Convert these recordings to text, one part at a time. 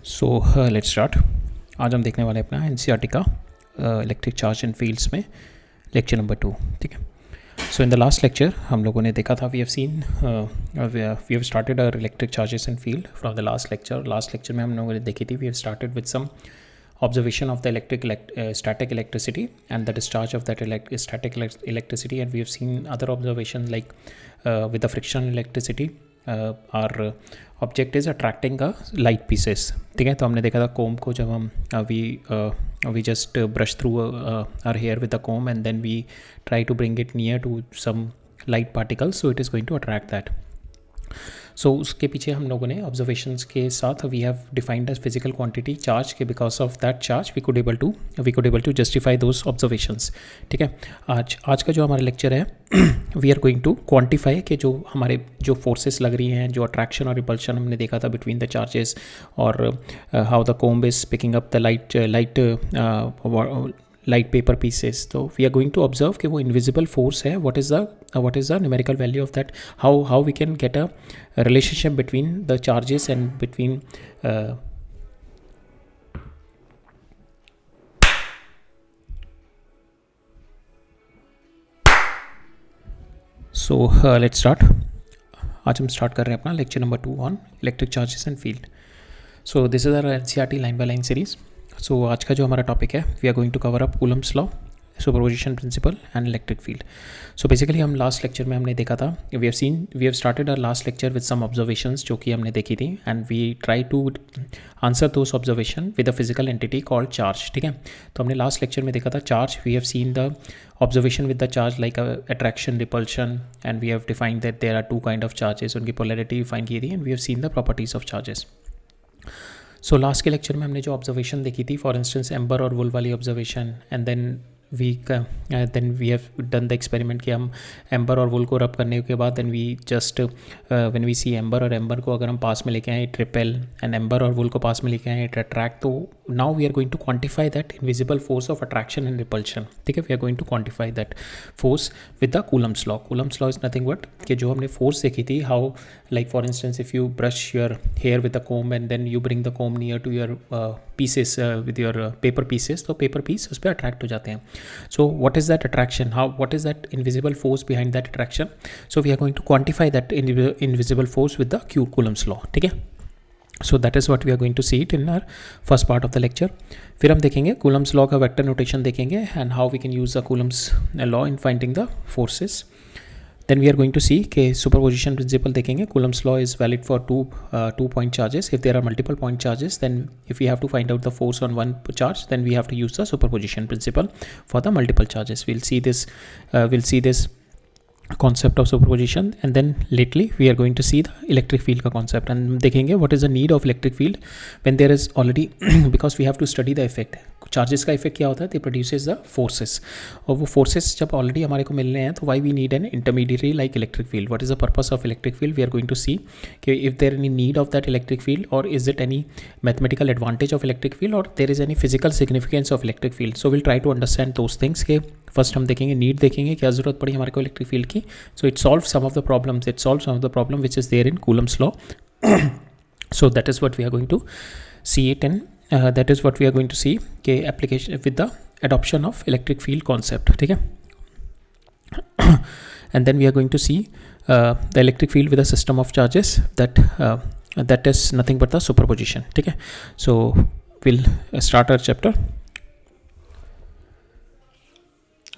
So let's start. आज हम देखने वाले अपना एनसीईआरटी का इलेक्ट्रिक चार्ज एंड फील्ड्स में लेक्चर नंबर 2। ठीक है। So in the last lecture हम लोगों ने देखा था, we have started our electric charges and field from the last lecture में हम लोगों ने देखी थी, we have started with some observation of the static electricity and the discharge of that static electricity, and we have seen other observations like with the frictional electricity our object is attracting a light pieces. ठीक है, तो हमने देखा था comb को जब हम we just brush through our hair with the comb and then we try to bring it near to some light particles, so it is going to attract that. सो उसके पीछे हम लोगों ने ऑब्जर्वेशंस के साथ we have defined as physical quantity charge के, because of that charge we could able to justify those observations. ठीक है, आज का जो हमारा लेक्चर है we are going to quantify कि जो हमारे जो फोर्सेस लग रही हैं, जो अट्रैक्शन और रिपल्शन हमने देखा था बिटवीन द चार्जेस, और how the comb is picking up the light paper pieces. तो we are going to observe कि वो इनविजिबल फोर्स है, what is the numerical value of that, how we can get a relationship between the charges and between let's start। आज हम start कर रहे हैं अपना lecture number 2 on electric charges and field. So this is our NCERT line by line series. So आज का जो हमारा टॉपिक है, we are going to cover up Coulomb's law, superposition principle and electric field. So basically हम last lecture में हमने देखा था, we have started our last lecture with some observations जो कि हमने देखी थी, and we try to answer those observation with a physical entity called charge. ठीक है, तो हमने लास्ट लेक्चर में देखा था charge, we have seen the observation with the charge like attraction, repulsion, and we have defined that there are two kind of charges, उनकी polarity define की थी, and we have seen the properties of charges. So last के lecture में हमने जो observation देखी थी, for instance amber और वुल वाली observation, and then we have done the experiment कि हम एम्बर और वुल को रब करने के बाद then we just when we see amber और एम्बर को अगर हम पास में लेके आए इट रिपेल, एंड एम्बर और वुल को पास में लेके आए इट अट्रैक्ट। तो now we are going to quantify that invisible force of attraction and repulsion. ठीक है, we are going to quantify that force with the Coulomb's law. Coulomb's law is nothing but कि जो हमने force देखी थी, how like for instance if you brush your hair with the comb and then you bring the comb near to your pieces with your paper pieces, तो paper piece उस पर attract हो जाते हैं। सो what is that attraction, what is that invisible force behind that attraction? So we are going to quantify that invisible force with the Coulomb's law. ठीक है, so that is what we are going to see it in our first part of the lecture। फिर हम देखेंगे Coulomb's law का vector notation देखेंगे, and how we can use the Coulomb's law in finding the forces। Then we are going to see कि superposition principle देखेंगे। Coulomb's law is valid for two point charges. If there are multiple point charges, then if we have to find out the force on one charge, then we have to use the superposition principle for the multiple charges. We'll see this concept of superposition, and then lately we are going to see the electric field का concept, and देखेंगे what is the need of electric field when there is already because we have to study the effect। Charges का effect क्या होता है, दे produces the forces, और वो forces जब already हमारे को मिल रहे हैं तो why we need an intermediatory like electric field. What is the purpose of electric field, we are going to see कि if there any need of that electric field, और is it any mathematical advantage of electric field, और there is any physical significance of electric field. So will try to understand those things के first हम देखेंगे need, देखेंगे क्या जरूरत पड़ी हमारे को इलेक्ट्रिक फील्ड की। So it solve some of the problem which is there in Coulomb's law. So that is what we are going to see it in that is what we are going to see के application with the adoption of electric field concept। ठीक है, and then we are going to see the electric field with a system of charges that is nothing but the superposition। ठीक है, so we'll start our chapter।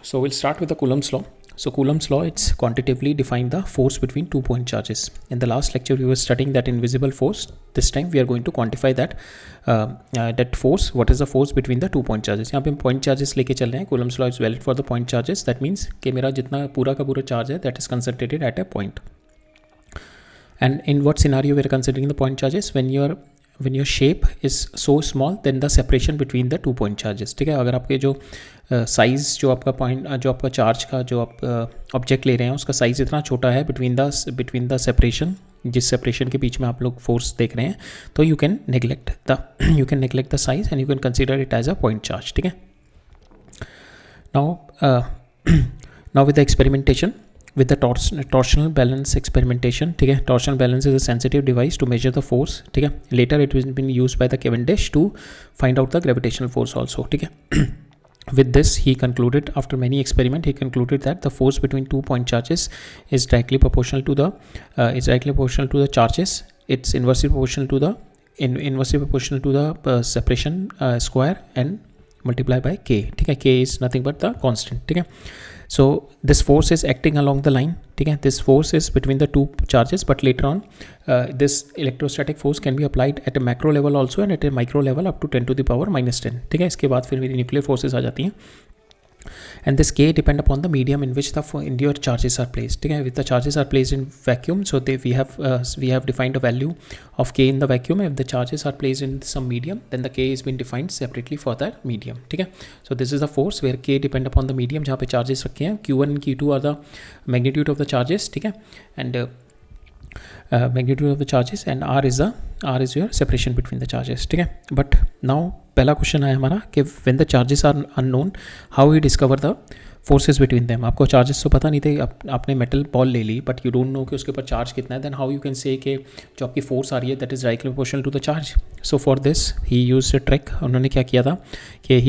So we'll start with the Coulomb's law। So Coulomb's law, it's quantitatively define the force between 2 point charges। In the last lecture we were studying that invisible force. This time we are going to quantify that force। What is the force between the 2 point charges? यहाँ पे हम point charges लेके चल रहे हैं। Coulomb's law is valid for the point charges। That means कि मेरा जितना पूरा का पूरा charge है that is concentrated at a point। And in what scenario we are considering the point charges? When your shape is so small, then the separation between the 2 point charges। ठीक है, अगर आपके जो साइज़ जो आपका charge का जो आप ऑब्जेक्ट ले रहे हैं उसका साइज़ इतना छोटा है बिटवीन द सेपरेशन, जिस सेपरेशन के बीच में आप लोग फोर्स देख रहे हैं, तो you can neglect the size and you can consider it as a point charge. ठीक है, now with the experimentation with the torsional balance experimentation, ठीक है. Torsional balance is a sensitive device to measure the force, ठीक है. Later it has been used by the Cavendish to find out the gravitational force also, ठीक है. With this, he concluded, after many experiments, he concluded that the force between 2 point charges is directly proportional to the charges. It's inversely proportional to the separation square and multiply by k, ठीक है. K is nothing but the constant, ठीक है. So this force is acting along the line, ठीक है. This force is between the two charges, but later on this electrostatic force can be applied at a macro level also and at a micro level up to 10 to the power minus 10, ठीक है. इसके बाद फिर मेरी nuclear forces आ जाती हैं. And this k depend upon the medium in which your charges are placed, ठीक है. If the charges are placed in vacuum, so we have defined a value of k in the vacuum. If the charges are placed in some medium, then the k is been defined separately for that medium, ठीक है. So this is the force where k depend upon the medium जहाँ पे charges रखे हैं. q1 and q2 are the magnitude of the charges, ठीक है. And magnitude of the charges, and r is your separation between the charges, ठीक है. But now पहला question है हमारा कि when the charges are unknown, how we discover the forces between them. आपको charges तो पता नहीं थे, आपने मेटल बॉल ले ली, बट यू डोंट नो कि उसके ऊपर चार्ज कितना है. Then how you can say कि जो आपकी फोर्स आ रही है that is directly proportional to the charge. So for this he used a trick. उन्होंने क्या किया था कि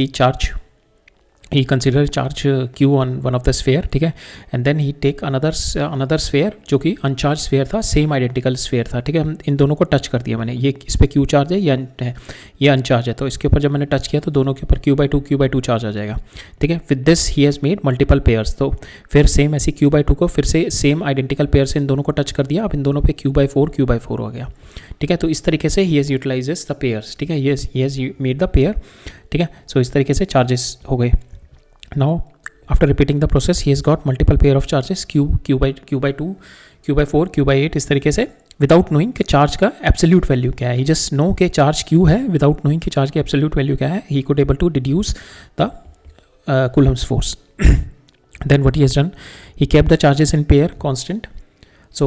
he consider charge q on one of the sphere, ठीक है. and then he take another sphere जो कि अनचार्ज स्फेयर था, सेम आइडेंटिकल स्फेयर था, ठीक है. इन दोनों को टच कर दिया मैंने. ये इस पर q चार्ज है, ये अनचार्ज है, तो इसके ऊपर जब मैंने टच किया तो दोनों के ऊपर q/2 चार्ज आ जाएगा, ठीक है. With this he has made multiple pairs. तो फिर सेम ऐसी q/2 को फिर से सेम आइडेंटिकल पेयर से इन दोनों को टच कर दिया. अब इन दोनों पे q/4 हो गया, ठीक है. तो इस तरीके से he has utilises the pairs, ठीक है. He has made the pair, ठीक है. सो इस तरीके से चार्जेस हो गए. Now after repeating the process he has got multiple pair of charges q/2, q/4, q/8 इस तरीके से, without knowing कि चार्ज का एब्सोल्यूट वैल्यू क्या है. he just know कि चार्ज q है without knowing कि चार्ज की एब्सोल्यूट वैल्यू क्या है. he could able to deduce the Coulomb's force. Then what he has done, he kept the charges in pair constant. So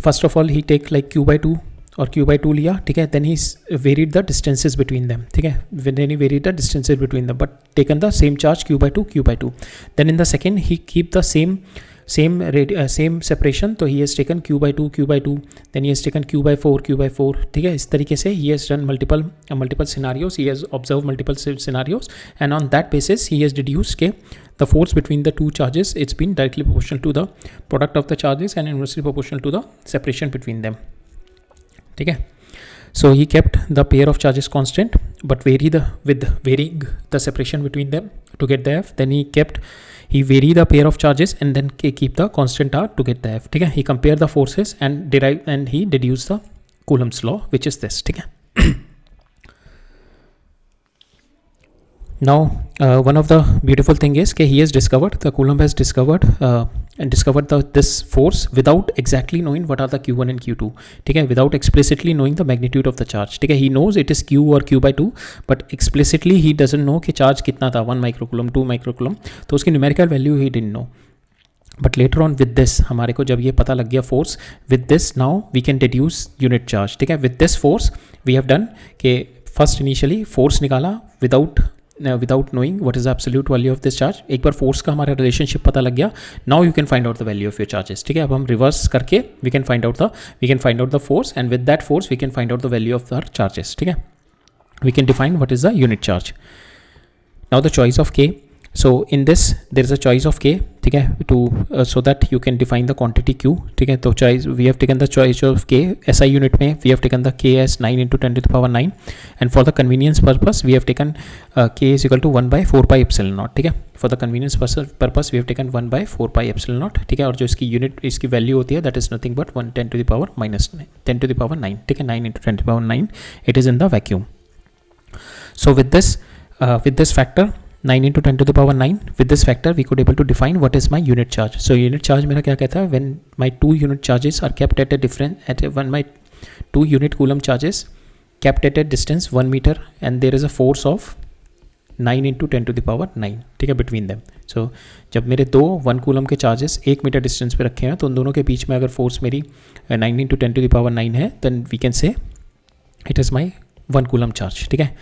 first of all he take like q/2 और q/2 लिया, ठीक है. Then he varied the distances between them, ठीक है. Then he varied the distances between them, but taken the same charge q/2. Then in the second he keep the same separation. तो he has taken q/2. Then he has taken q/4, ठीक है. इस तरीके से he has done multiple scenarios. He has observe multiple scenarios and on that basis he has deduce के the force between the two charges, it's been directly proportional to the product of the charges and inversely proportional to the separation between them, ठीक है. So he kept the pair of charges constant but varying the separation between them to get the f. Then he vary the pair of charges and then keep the constant r to get the f, ठीक है. He compare the forces and he deduce the Coulomb's law, which is this, ठीक है. Now one of the beautiful thing is कि he has discovered, the Coulomb has discovered this force without exactly knowing what are the q1 and q2, ठीक है. without explicitly knowing the magnitude of the charge, ठीक है. he knows it is q or q/2 but explicitly he doesn't know कि charge कितना था, 1 microcoulomb 2 microcoulomb, तो उसकी numerical value he didn't know. But later on with this हमारे को जब ये पता लग गया force, with this now we can deduce unit charge, ठीक है. with this force we have done कि first initially force निकाला without knowing what is the absolute value of this charge. एक बार force का हमारा relationship पता लग गया, now you can find out the value of your charges, ठीक है. अब हम reverse करके we can find out the force, and with that force we can find out the value of our charges, ठीक है. we can define what is the unit charge. Now the choice of k. So in this there is a choice of k, ठीक है, to so that you can define the quantity q, ठीक है. तो choice we have taken the choice of k SI unit में we have taken the k as 9 into 10 to the power 9, and for the convenience purpose we have taken k is equal to 1/4 pi epsilon naught, ठीक है. for the convenience purpose we have taken 1/4 pi epsilon naught, ठीक है. और जो इसकी unit इसकी value होती है that is nothing but 10 to the power minus 10 to the power 9, ठीक है. 9 into 10 to the power 9 it is in the vacuum. So with this factor 9 into 10 to the power 9, with this factor we could able to define what is my unit charge. So unit charge मेरा क्या कहता है, when my 2 unit charges are kept at a different when my 2 unit coulomb charges kept at a distance 1 meter and there is a force of 9 into 10 to the power 9, ठीक है, between them. So जब मेरे दो 1 coulomb के charges 1 metre distance पे रखे हैं तो उन दोनों के बीच में अगर force मेरी 9 into 10 to the power 9 है then we can say it is my 1 coulomb charge, ठीक है.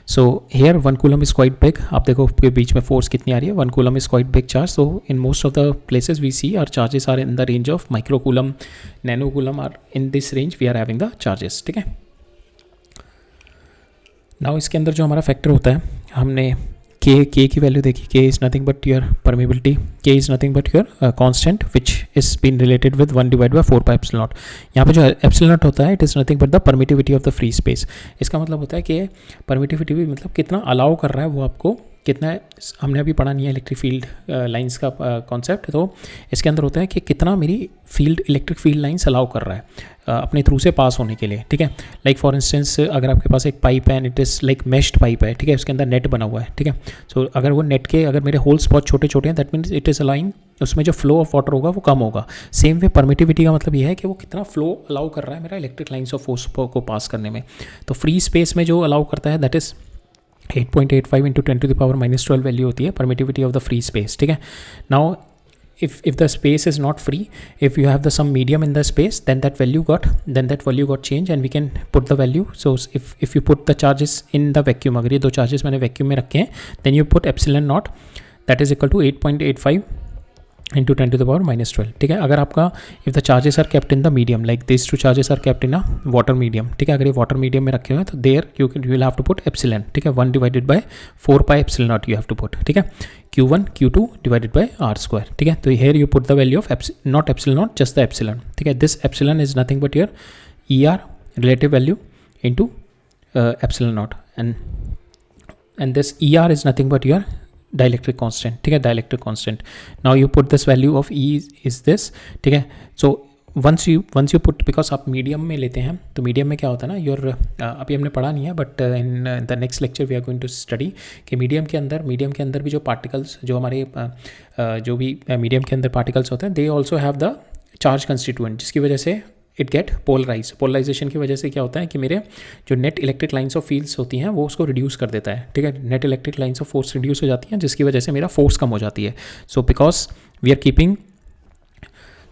So here 1 coulomb is quite big, आप देखो के बीच में फोर्स कितनी आ रही है, 1 coulomb is quite big charge. So in most of the places we see are charges are in the range of micro coulomb, nano coulomb, are in this range we are having the charges. ठीक है. Now इसके अंदर जो हमारा factor होता है, हमने के की वैल्यू देखी. K is nothing but your permeability, K is nothing but your constant which is been related with 1 divide by 4 pi epsilon not. यहाँ पे जो एप्सिलॉन नॉट होता है it is nothing but the permittivity of the free space. इसका मतलब होता है कि परमिटिविटी भी मतलब कितना अलाउ कर रहा है वो आपको, कितना, हमने अभी पढ़ा नहीं है इलेक्ट्रिक फील्ड लाइंस का कॉन्सेप्ट, तो इसके अंदर होता है कि कितना मेरी field electric field lines allow कर रहा है अपने थ्रू से पास होने के लिए. ठीक है. लाइक फॉर इंस्टेंस अगर आपके पास एक पाइप है and it is like meshed pipe है, ठीक है, उसके अंदर नेट बना हुआ है. ठीक है. सो अगर वो नेट के अगर मेरे होल्स बहुत छोटे छोटे हैं, that means it is allowing, उसमें जो फ्लो ऑफ वाटर होगा वो कम होगा. सेम वे परमिटिविटी का मतलब ये है कि वो कितना फ्लो अलाउ कर रहा है मेरा इलेक्ट्रिक लाइंस ऑफ फोर्स को पास करने में. तो फ्री स्पेस में जो अलाउ करता है दैट इज़ 8.85 इंटू 10⁻⁻12 वैल्यू होती है permittivity of the free space. ठीक है. Now if the space is not free, if you have the some medium in the space, then that value got changed and we can put the value. So if you put the charges in the vacuum, अगर ये दो charges मैंने vacuum में रखे हैं, then you put epsilon naught that is equal to 8.85 into 10⁻⁻12. ठीक है. अगर आपका if the charges are kept in the medium, like these two charges are kept in a water medium, ठीक है, अगर ये water medium में रखे हुए हैं तो there you will have to put epsilon. ठीक है. 1 divided by 4 pi epsilon naught you have to put. ठीक है. Q1 Q2 divided by R square. ठीक है. तो here you put the value of not epsilon naught, just the epsilon. ठीक है. This epsilon is nothing but your ER relative value into epsilon naught, and this ER is nothing but your dielectric constant. ठीक है. Dielectric constant. Now you put this value of e is this. ठीक है. So once you put, because आप medium में लेते हैं तो medium में क्या होता है ना, योर अभी हमने पढ़ा नहीं है but in the next lecture we are going to study कि मीडियम के अंदर भी जो पार्टिकल्स, जो हमारे जो भी मीडियम के अंदर पार्टिकल्स होते हैं, they also have the charge constituent, जिसकी वजह से इट गेट पोलराइजेशन की वजह से क्या होता है कि मेरे जो net electric lines of fields होती हैं वो उसको रिड्यूस कर देता है. ठीक है. Net electric lines of force reduce हो जाती हैं, जिसकी वजह से मेरा फोर्स कम हो जाती है. So because we are keeping,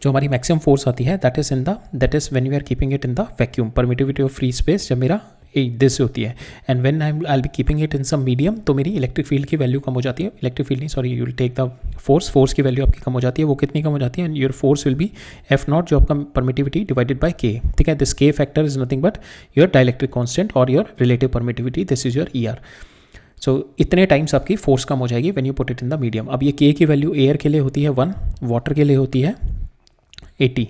जो हमारी मैक्सिमम फोर्स आती है that is when we are keeping it in the vacuum. Permittivity of free space जब मेरा दिस होती है, and when I will be keeping it in some medium, तो मेरी इलेक्ट्रिक फील्ड की वैल्यू कम हो जाती है. इलेक्ट्रिक फील्ड नहीं, sorry, you will take the force की वैल्यू आपकी कम हो जाती है. वो कितनी कम हो जाती है, and your force will B F not, जो आपका परमिटिविटी डिवाइडेड बाय के. ठीक है. This K factor is nothing but your dielectric constant और your relative permittivity, this is your ER. So इतने टाइम्स आपकी फोर्स कम हो जाएगी when you put it in the medium. अब ये के की वैल्यू एयर के लिए होती है 1, वाटर के लिए होती है 80,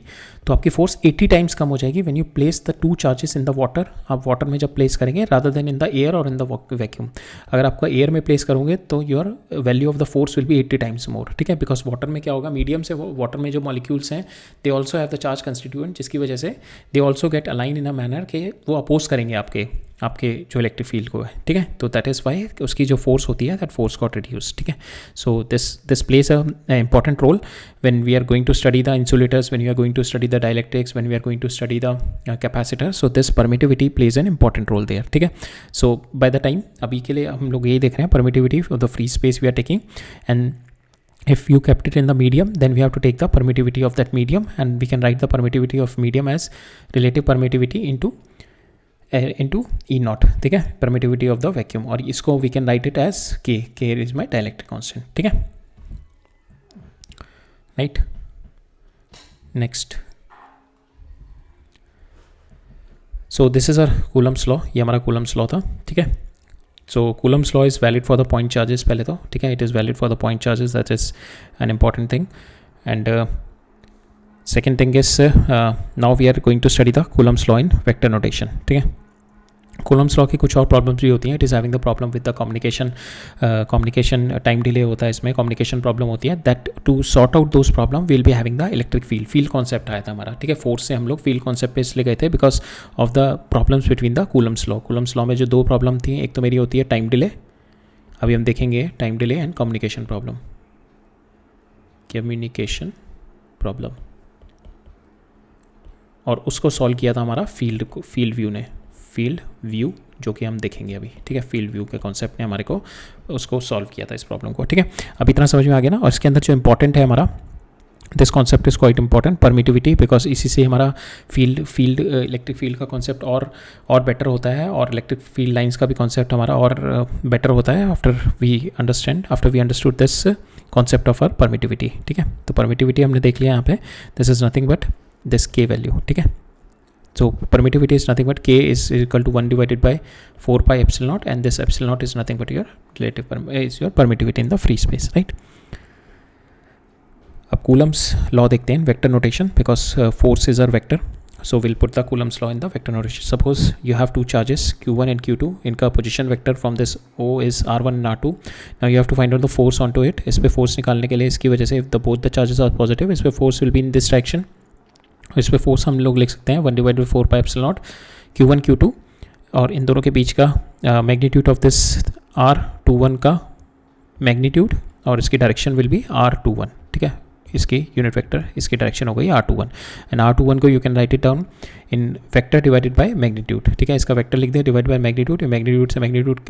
तो आपकी फोर्स 80 टाइम्स कम हो जाएगी when you place the 2 charges in the water. आप वाटर में जब प्लेस करेंगे rather than in the air और इन द वैक्यूम. अगर आपका एयर में प्लेस करोगे तो your value of the force will B 80 times more. ठीक है. बिकॉज वाटर में क्या होगा, मीडियम से वाटर में जो मॉलिक्यूल्स हैं they also have the charge constituent, जिसकी वजह से they also get align in a manner के वो अपोज करेंगे आपके जो इलेक्ट्रिक फील्ड को है. ठीक है. तो दैट इज़ वाई उसकी जो फोर्स होती है दैट फोर्स गॉट रिड्यूस. ठीक है. So this plays a important role when we are going to study the insulators, when we are going to study the dielectrics, when we are going to study the capacitor. So this permittivity plays an important role there. ठीक है. सो by the time अभी के लिए हम लोग यही देख रहे हैं, permittivity of the free space we are taking, and if you kept it in the medium then we have to take the permittivity of that medium, and we can write the permittivity of medium as relative permittivity into E naught. ठीक है. Permittivity of the vacuum, और इसको we can write it as K is my dielectric constant. ठीक है. Right. Next, so this is our Coulomb's law. ये हमारा Coulomb's law था. ठीक है. So Coulomb's law is valid for the point charges पहले तो. ठीक है. It is valid for the point charges, that is an important thing. And second thing is now we are going to study the Coulomb's law in vector notation. ठीक है. Coulomb's law की कुछ और problems भी होती हैं. It is having the problem with the communication time delay होता है इसमें, कम्युनिकेशन प्रॉब्लम होती है. That to sort out those problem will be having the electric field concept आया था हमारा. ठीक है. फोर्स से हम लोग फील्ड कॉन्सेप्ट पे इसलिए गए थे because of the problems between the Coulomb's law. Coulomb's law में जो 2 प्रॉब्लम थी, एक तो मेरी होती है टाइम डिले, अभी हम देखेंगे time delay, and communication problem, और उसको सॉल्व किया था हमारा फील्ड व्यू जो कि हम देखेंगे अभी. ठीक है. फील्ड व्यू के कॉन्सेप्ट ने हमारे को उसको सॉल्व किया था इस प्रॉब्लम को. ठीक है. अब इतना समझ में आ गया ना. और इसके अंदर जो इंपॉर्टेंट है हमारा this concept is quite important, permittivity, because इसी से हमारा इलेक्ट्रिक फील्ड का कॉन्सेप्ट और बेटर होता है, और इलेक्ट्रिक फील्ड लाइंस का भी कॉन्सेप्ट हमारा और बेटर होता है after we understood this concept of our permittivity. ठीक है, तो परमिटिविटी हमने देख लिया यहाँ पे. This is nothing but this के वैल्यू. ठीक है, so permittivity is nothing but k is equal to 1 divided by 4 pi epsilon naught, and this epsilon naught is nothing but your is your permittivity in the free space, right? अब Coulomb's law देखते हैं, vector notation, because forces are vector, so we'll put the Coulomb's law in the vector notation. Suppose you have two charges q1 and q2, इनका position vector from this O is r1 and r2. Now you have to find out the force onto it. इस पे force निकालने के लिए इसकी वजह से if both the charges are positive, इस पे force will be in this direction. इस पे फोर्स हम लोग लिख सकते हैं 1 divide by 4 pi epsilon not q1 q2, और इन दोनों के बीच का मैग्नीट्यूड ऑफ दिस r21 का मैग्नीट्यूड, और इसकी डायरेक्शन विल बी r21. ठीक है, इसकी यूनिट वेक्टर, इसकी डायरेक्शन हो गई r21, एंड r21 को you can write it down in vector divided by magnitude. ठीक है, इसका वेक्टर लिख दिया डिवाइड बाय मैग्नीट्यूड, मैग्नीट्यूड से मैग्नीट्यूड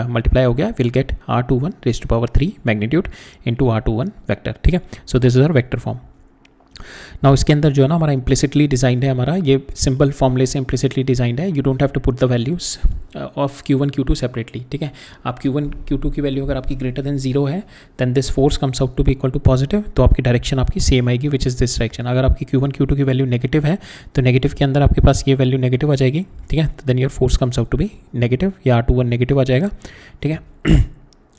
मल्टीप्लाई हो गया, will get r21 raised to power 3 magnitude into r21 vector. ठीक है, so this is our vector form. Now इसके अंदर जो है ना हमारा इम्प्लिसिटली डिजाइंड है, हमारा ये सिंपल फॉर्मूले से इम्प्लिसिटली डिजाइंड है. You don't have to put the values of q1 q2 separately. ठीक है, आप q1 q2 की वैल्यू अगर आपकी ग्रेटर देन 0 है, then this force comes out to be equal to positive, तो आपकी डायरेक्शन आपकी सेम आएगी, विच इज़ दिस डायरेक्शन. अगर आपकी q1 q2 की वैल्यू नेगेटिव है, तो नेगेटिव के अंदर आपके पास ये वैल्यू नेगेटिव आ जाएगी. ठीक है, तो then your force comes out to be negative, या r21 नेगेटिव आ जाएगा. ठीक है,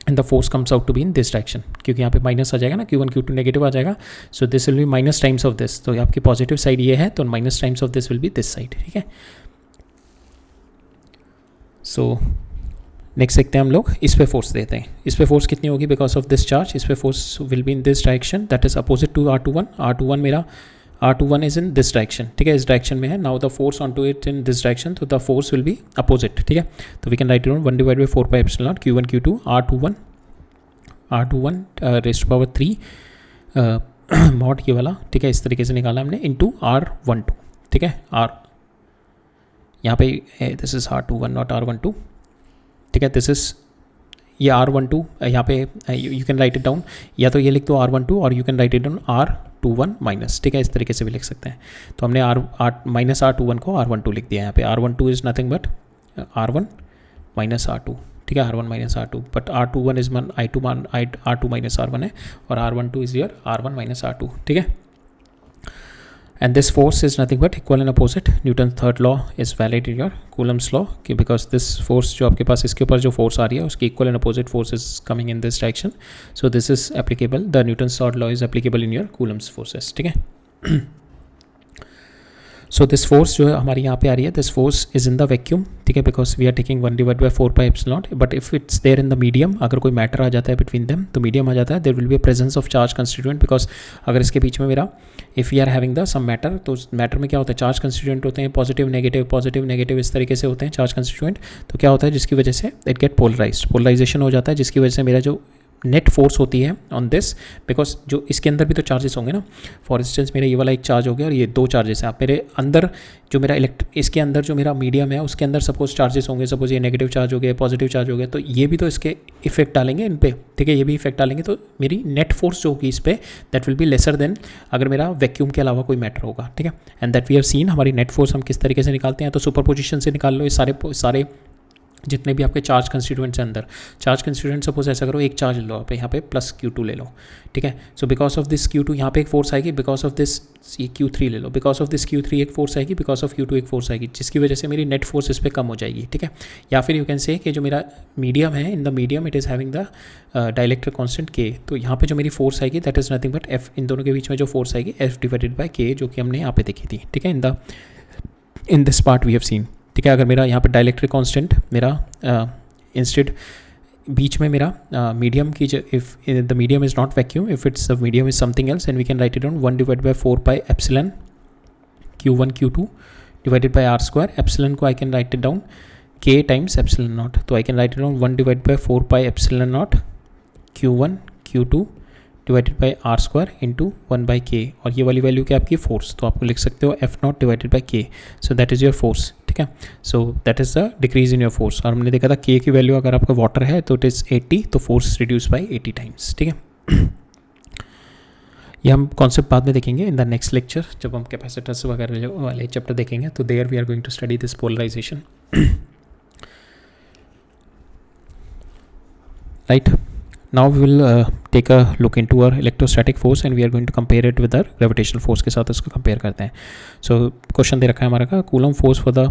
and the force comes out to be in this direction, क्योंकि यहाँ पे माइनस आ जाएगा ना, q1 q2 नेगेटिव आ जाएगा, so this will B minus times of this. तो आपकी पॉजिटिव साइड ये है, तो minus times of this will be this side. ठीक है, सो नेक्स्ट देखते हैं हम लोग. इस पे फोर्स देते हैं. इस पे फोर्स कितनी होगी बिकॉज ऑफ दिस चार्ज. इस पे force will be in this direction, that is opposite to r21. r21 मेरा r21 is in this direction. ठीक है, इस डायरेक्शन में है. Now the force on to it in this direction, तो the force will be opposite. ठीक है, तो we can write it on 1 divide by 4 pi epsilon not q1 q2 r21 raised to power 3 mod ये वाला. ठीक है, इस तरीके से निकाला हमने इंटू r12. ठीक है, r यहाँ पे this is r21 not r12. ठीक है, दिस इज ये r12 यहाँ पे you can write it down, या तो ये लिख दो r12, और you can write it down r21 minus. ठीक है, इस तरीके से भी लिख सकते हैं. तो हमने माइनस r21 को r12 लिख दिया यहाँ पे. r12 is nothing but r1 minus r2. ठीक है, r1 minus r2, but r21 is r2 minus r1 है, और r12 is your r1 minus r2. ठीक है, and this force is nothing but equal and opposite. Newton's third law is valid in your Coulomb's law, because this force जो आपके पास इसके ऊपर जो force आ रही है, उसकी equal and opposite force is coming in this direction, so this is applicable. The Newton's third law is applicable in your Coulomb's forces. ठीक है, सो दिस फोर्स जो है हमारी यहाँ पे आ रही है, this force is in the vacuum. ठीक है, because we are taking 1 divide by 4 pi epsilon naught, but if it's there in the medium, अगर कोई मैटर आ जाता है बिटवीन देम, तो मीडियम आ जाता है, there will be a presence of charge constituent. Because अगर इसके बीच में मेरा if you are having the some matter, तो मैटर में क्या होता है, चार्ज कंस्टिट्यूएंट होते हैं, पॉजिटिव नेगेटिव इस तरीके से होते हैं चार्ज कंस्टिट्यूएंट. तो क्या होता है, जिसकी वजह से इट गेट पोलराइजेशन हो जाता है, जिसकी वजह से मेरा जो नेट फोर्स होती है ऑन दिस, बिकॉज जो इसके अंदर भी तो चार्जेस होंगे ना. फॉर इंस्टेंस मेरा ये वाला एक चार्ज हो गया, और ये 2 चार्जेस हैं. आप मेरे अंदर जो मेरा इसके अंदर जो मेरा मीडियम है, उसके अंदर सपोज चार्जेस होंगे, सपोज ये नेगेटिव चार्ज हो गया, पॉजिटिव चार्ज हो गया, तो ये भी तो इसके इफेक्ट डालेंगे इन पे. ठीक है, ये भी इफेक्ट डालेंगे, तो मेरी नेट फोर्स जो होगी इस पर, that will be lesser than अगर मेरा वैक्यूम के अलावा कोई मैटर होगा. ठीक है, and that we have seen हमारी नेट फोर्स हम किस तरीके से निकालते हैं. तो सुपरपोजिशन से निकाल लो ये सारे जितने भी आपके चार्ज कंस्टिट्यूएंट्स हैं अंदर. चार्ज कंस्टिट्यूएंट सपोज ऐसा करो, एक चार्ज लो आप यहाँ पे प्लस q2 ले लो. ठीक है, so because of this q2 यहाँ पे एक फोर्स आएगी, बिकॉज ऑफ दिस ये q3 ले लो, बिकॉज ऑफ दिस q3 एक फोर्स आएगी, बिकॉज ऑफ q2 एक फोर्स आएगी, जिसकी वजह से मेरी नेट फोर्स इस पर कम हो जाएगी. ठीक है, या फिर यू कैन से कि जो मेरा मीडियम है, इन the medium it is having the dielectric constant k, तो यहाँ पे जो मेरी फोर्स आएगी that is nothing but f, इन दोनों के बीच में जो फोर्स आएगी f डिवाइडेड बाई k, जो कि हमने यहाँ पे देखी थी. ठीक है, in this part we have seen. ठीक है, अगर मेरा यहाँ पे डाइलेक्ट्रिक कांस्टेंट मेरा इंस्टेड बीच में मेरा मीडियम की, if the medium is not vacuum, if it's the medium is something else, and we can write it down 1 divide by 4 pi epsilon q1 q2 divided by r². Epsilon को I can write it down k times epsilon not, तो I can write it down 1 divide by 4 pi epsilon not q1 q2 divided by r² into 1 by k, और ये वाली value क्या आपकी force, तो आपको लिख सकते हो f0 divided by k, so that is your force. ठीक है, so that is the decrease in your force. और हमने देखा था k की वैल्यू अगर आपका वाटर है तो इट इज़ 80, तो फोर्स रिड्यूस बाई 80 टाइम्स. ठीक है, ये हम कॉन्सेप्ट बाद में देखेंगे इन द नेक्स्ट लेक्चर, जब हम कैपेसिटर्स वगैरह वाले चैप्टर देखेंगे, तो there we are going to study this polarisation. Right. Now we will take a look into our electrostatic force and we are going to compare it with our gravitational force के साथ इसको compare करते हैं. So question दे रखा है हमारा का Coulomb force for the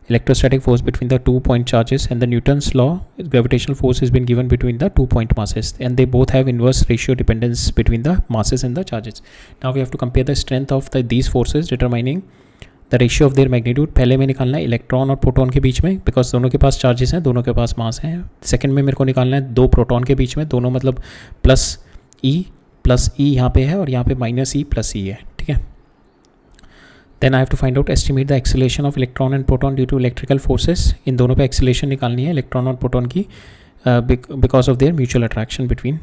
electrostatic force between the 2 point charges, and the Newton's law gravitational force has been given between the 2 point masses, and they both have inverse ratio dependence between the masses and the charges. Now we have to compare the strength of these forces determining the ratio of their magnitude. पहले में निकालना है electron और proton के बीच में, because दोनों के पास चार्जेस हैं, दोनों के पास मास हैं. सेकंड में मेरे को निकालना है दो प्रोटॉन के बीच में, दोनों मतलब प्लस ई यहाँ पे है और यहाँ पे माइनस ई प्लस ई है. ठीक है. Then I have to find out estimate the acceleration of electron and proton due to electrical forces. इन दोनों पे एक्सेलरेशन निकालनी है इलेक्ट्रॉन और प्रोटॉन की because of their mutual attraction between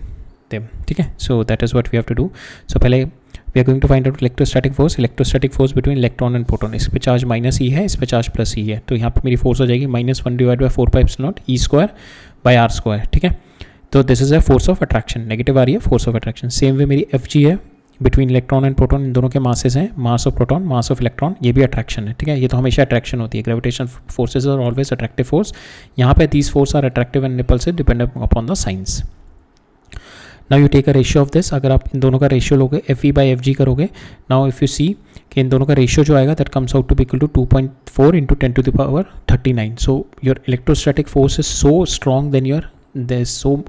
them. ठीक है. So that is what we have to do. So पहले we are going to find out electrostatic force between electron and proton. इस पे charge minus ई है, इस पे charge plus ई है, तो यहाँ पे मेरी फोर्स हो जाएगी -1 divide by 4πε0 e squared by R squared. ठीक है. तो this is a force of attraction, negative आ रही है, force of attraction. Same way मेरी एफ जी है बिटवीन इलेक्ट्रॉन एंड प्रोटॉन. इन दोनों के मासेस हैं, mass of proton, mass of electron, ये भी अट्रैक्शन है. ठीक है. ये तो हमेशा अट्रैक्शन होती है. Gravitation forces are always attractive force. यहाँ पे these force are attractive and repulsive depend upon the signs. Now you take a ratio of this. अगर आप इन दोनों का रेशियो लोगे F E by F G करोगे, नाउ इफ़ यू सी कि इन दोनों का रेशियो जो आएगा that comes out to be equal to 2.4 into 10⁻39. So your electrostatic force is so strong then your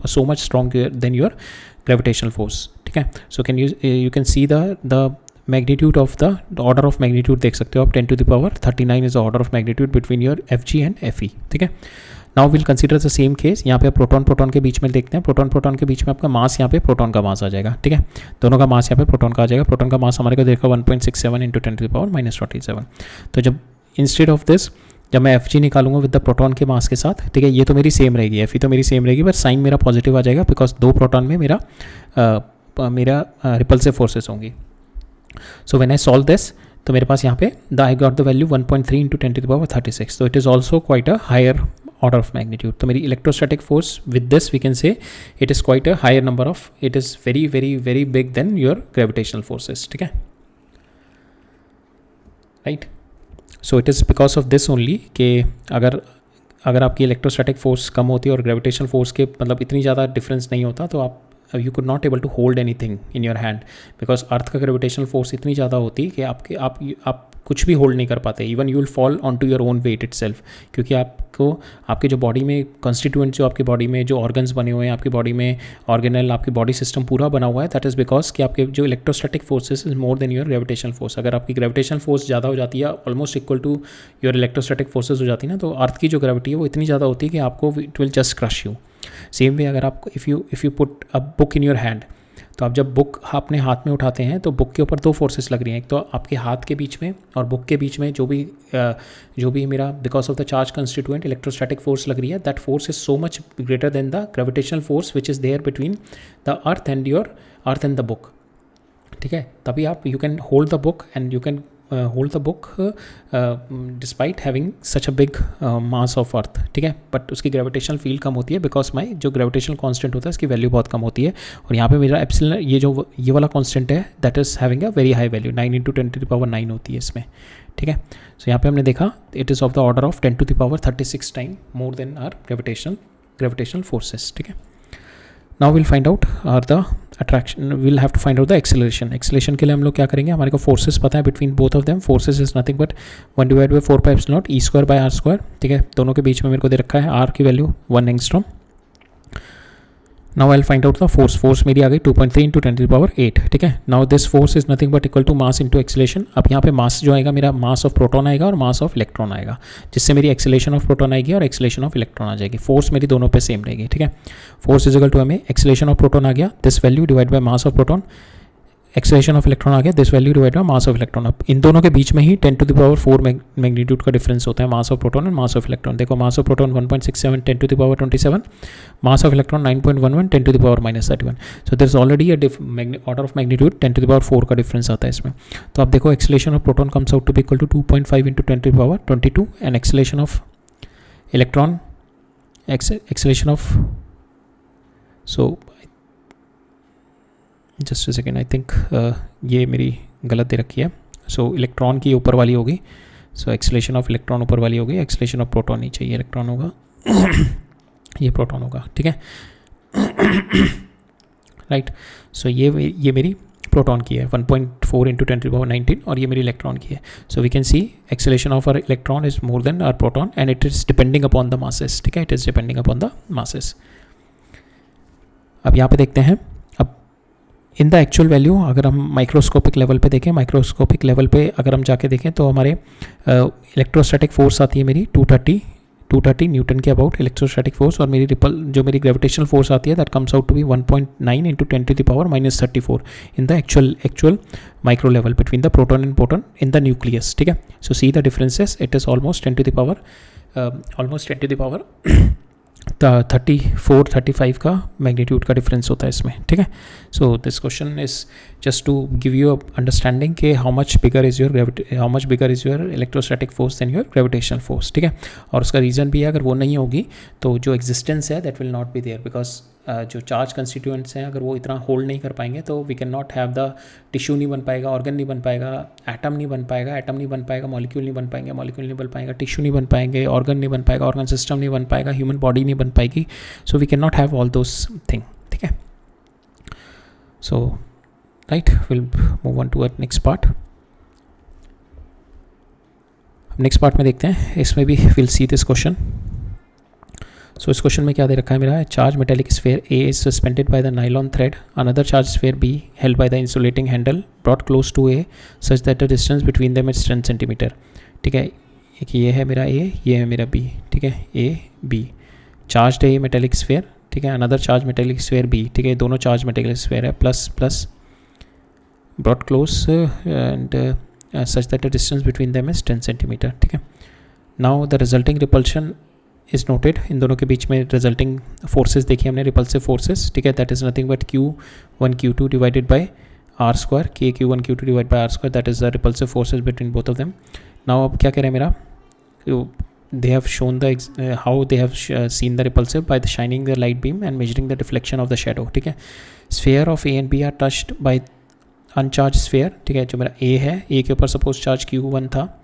so much stronger than your gravitational force. ठीक है. So can you can see the magnitude of the order of magnitude देख सकते हो आप. 10⁻39 is the order of magnitude between your Fg and Fe. ठीक है. Now will consider the same case. यहाँ पे प्रोटॉन के बीच में देखते हैं. प्रोटॉन के बीच में आपका मास, यहाँ पे प्रोटॉन का मास आ जाएगा. ठीक है. दोनों का मास यहाँ पे प्रोटॉन का आ जाएगा. प्रोटॉन का मास हमारे को देखा 1.67 इंटू 10⁻⁻47. तो जब इंस्टेड ऑफ दिस जब मैं Fg निकालूंगा विद द प्रोटॉन के मास के साथ, ठीक है, ये तो मेरी सेम रहेगी, Fe तो मेरी सेम रहेगी, बट साइन मेरा पॉजिटिव आ जाएगा बिकॉज दो प्रोटॉन में मेरा रिपल्सिव फोर्सेस होंगी. So when I solve this, तो मेरे पास यहाँ पे I got the value 1.3 into 10⁻36. तो it is also quite a higher order of magnitude. तो मेरी electrostatic force with this we can say it is quite a higher number of, it is very very very big then your gravitational forces. ठीक है. Right. So it is because of this only कि अगर आपकी electrostatic force कम होती है और gravitational force के मतलब इतनी ज़्यादा डिफरेंस नहीं होता, तो आप you could not able to hold anything in your hand, because earth का ग्रेविटेशनल फोर्स इतनी ज़्यादा होती है कि आप कुछ भी होल्ड नहीं कर पाते. Even you will fall on to your own weight itself, क्योंकि आपको आपके जो बॉडी में कंस्टिट्यूएंट, जो आपकी बॉडी में जो ऑर्गन्स बने हुए हैं, आपकी बॉडी में ऑर्गेनल, आपकी बॉडी सिस्टम पूरा बना हुआ है, दैट इज़ बिकॉज कि आपके जो electrostatic forces is more than your gravitational force. अगर आपकी ग्रेविटेशनल फोर्स ज़्यादा हो जाती है, almost equal to your electrostatic forces हो जाती है ना, तो अर्थ की जो ग्रेविटी है वो इतनी ज़्यादा होती है कि आपको it will just crush you. Same way अगर आप if you put a book in your hand, तो आप जब बुक अपने हाथ में उठाते हैं तो बुक के ऊपर दो फोर्सेस लग रही हैं. एक तो आपके हाथ के बीच में और बुक के बीच में जो भी मेरा because of the charge constituent electrostatic force लग रही है, that force is so much greater than the gravitational force which is there between the earth and the book. ठीक है. तभी आप you can hold the book and you can hold the book despite having such a big mass of earth. ठीक है. But उसकी gravitational field कम होती है because my जो ग्रेविटेशनल कांस्टेंट होता है इसकी वैल्यू बहुत कम होती है. और यहाँ पे मेरा एप्सिलॉन, ये वाला कांस्टेंट है, that is having a very high value, 9 into 10⁻9 होती है इसमें. ठीक है. सो यहाँ पे हमने देखा it is of the order of 10⁻36 time more than our gravitational forces. ठीक है. Now will find out our the attraction, will have to find out the acceleration. Acceleration के लिए हम लोग क्या करेंगे, हमारे को फोर्सेस पता है between both of them. Forces is nothing but 1 divide by 4πε0 e squared by R squared. ठीक है. दोनों के बीच में मेरे को दे रखा है आर की value 1 angstrom. Now I will find out the force मेरी आ गई 2.3 इंटू 10⁸. ठीक है. Now this force is nothing but equal to mass into acceleration. अब यहाँ पे मास जो आएगा मेरा मास ऑफ प्रोटॉन आएगा और मास ऑफ इलेक्ट्रॉन आएगा, जिससे मेरी एक्सेलरेशन ऑफ प्रोटॉन आएगी और एक्सेलरेशन ऑफ इलेक्ट्रॉन आ जाएगी. फोर्स मेरी दोनों पे सेम रहेगी. ठीक है. फोर्स इज इक्वल टू हमें एक्सेलरेशन ऑफ प्रोटॉन आ गया, this value divide by mass of proton, acceleration of electron आ गया, this value divide by mass of electron. अब इन दोनों के बीच में ही 10⁻4 मैग्नीट्यूड का डिफरेंस होता है, mass of proton and mass of electron. देखो mass of proton 1.67 10⁻27, mass of electron 9.11 10⁻31. So there is already order of magnitude 10⁻4 का डिफरेंस आता है इसमें. तो आप देखो acceleration of proton comes out to be equal to 2.5 into 10⁻22 and acceleration of electron acceleration of, so just a second, I think ये मेरी गलत दे रखी है. सो इलेक्ट्रॉन की ऊपर वाली होगी. सो एक्सेलरेशन ऑफ इलेक्ट्रॉन ऊपर वाली होगी, एक्सेलरेशन ऑफ प्रोटॉन नीचे. ये इलेक्ट्रॉन होगा, ये प्रोटॉन होगा. ठीक है, राइट. सो ये मेरी प्रोटॉन की है 1.4 इंटू 10⁻19 और ये मेरी इलेक्ट्रॉन की है. So we can see acceleration of our electron is more than our proton and it is depending upon the masses. ठीक है, it is depending upon the masses. अब यहाँ पे देखते हैं. अब इन द एक्चुअल वैल्यू अगर हम माइक्रोस्कोपिक लेवल पे देखें, माइक्रोस्कोपिक लेवल पे अगर हम जाके देखें तो हमारे इलेक्ट्रोस्टैटिक फोर्स आती है मेरी 230 न्यूटन के अबाउट इलेक्ट्रोस्टैटिक फोर्स. और मेरी जो मेरी ग्रेविटेशनल फोर्स आती है that comes out to be 1.9 into 10⁻−34 in the actual micro level between the proton and proton in the nucleus. ठीक है, so see the differences. It is almost 10 to the power 34-35 का magnitude का difference होता है इसमें. ठीक है, so this question is just to give you understanding के how much bigger is your electrostatic force than your gravitational force. ठीक है, और उसका रीज़न भी है अगर वो नहीं होगी तो जो एग्जिस्टेंस है that will not be there, because जो चार्ज कंस्टिट्यूएंट्स हैं अगर वो इतना होल्ड नहीं कर पाएंगे तो we can not have the tissue नहीं बन पाएगा, ऑर्गन नहीं बन पाएगा, एटम नहीं बन पाएगा, मॉलिक्यूल नहीं बन पाएगा, टिश्यू नहीं बन पाएंगे, ऑर्गन नहीं बन पाएगा, ऑर्गन सिस्टम नहीं बन पाएगा, ह्यूमन बॉडी नहीं बन पाएगी. So we can not have all those thing. ठीक है, so right, will move on to a next part. Next part में देखते हैं, इसमें भी will see this question. So इस क्वेश्चन में क्या दे रखा है मेरा, charge metallic sphere A is suspended by the nylon thread, another charge sphere B held by the insulating handle brought close to A such that the distance between them is 10 centimetre. ठीक है, एक ये है मेरा ए, ये है मेरा B. ठीक है, A B charge A metallic sphere. ठीक है, another charge metallic sphere B. ठीक है, दोनों चार्ज मेटेलिक स्फेयर है, plus plus brought close and such that the distance between them is 10 centimetre. ठीक है, now the resulting repulsion is noted. इन दोनों के बीच में रिजल्टिंग फोर्सेज देखिए हमने, रिपल्सिव फोर्सेज. ठीक है, that is nothing but Q1 Q2 divided bye R square, K Q1 Q2 divide by R square, that is the repulsive forces between both of them. Now अब क्या कह रहे हैं मेरा, they have shown how they have seen the repulsive by shining the light beam and measuring the deflection of the shadow. ठीक है, sphere of A and B are touched by uncharged sphere. ठीक है, जो मेरा A है, A के ऊपर suppose charge Q1 था,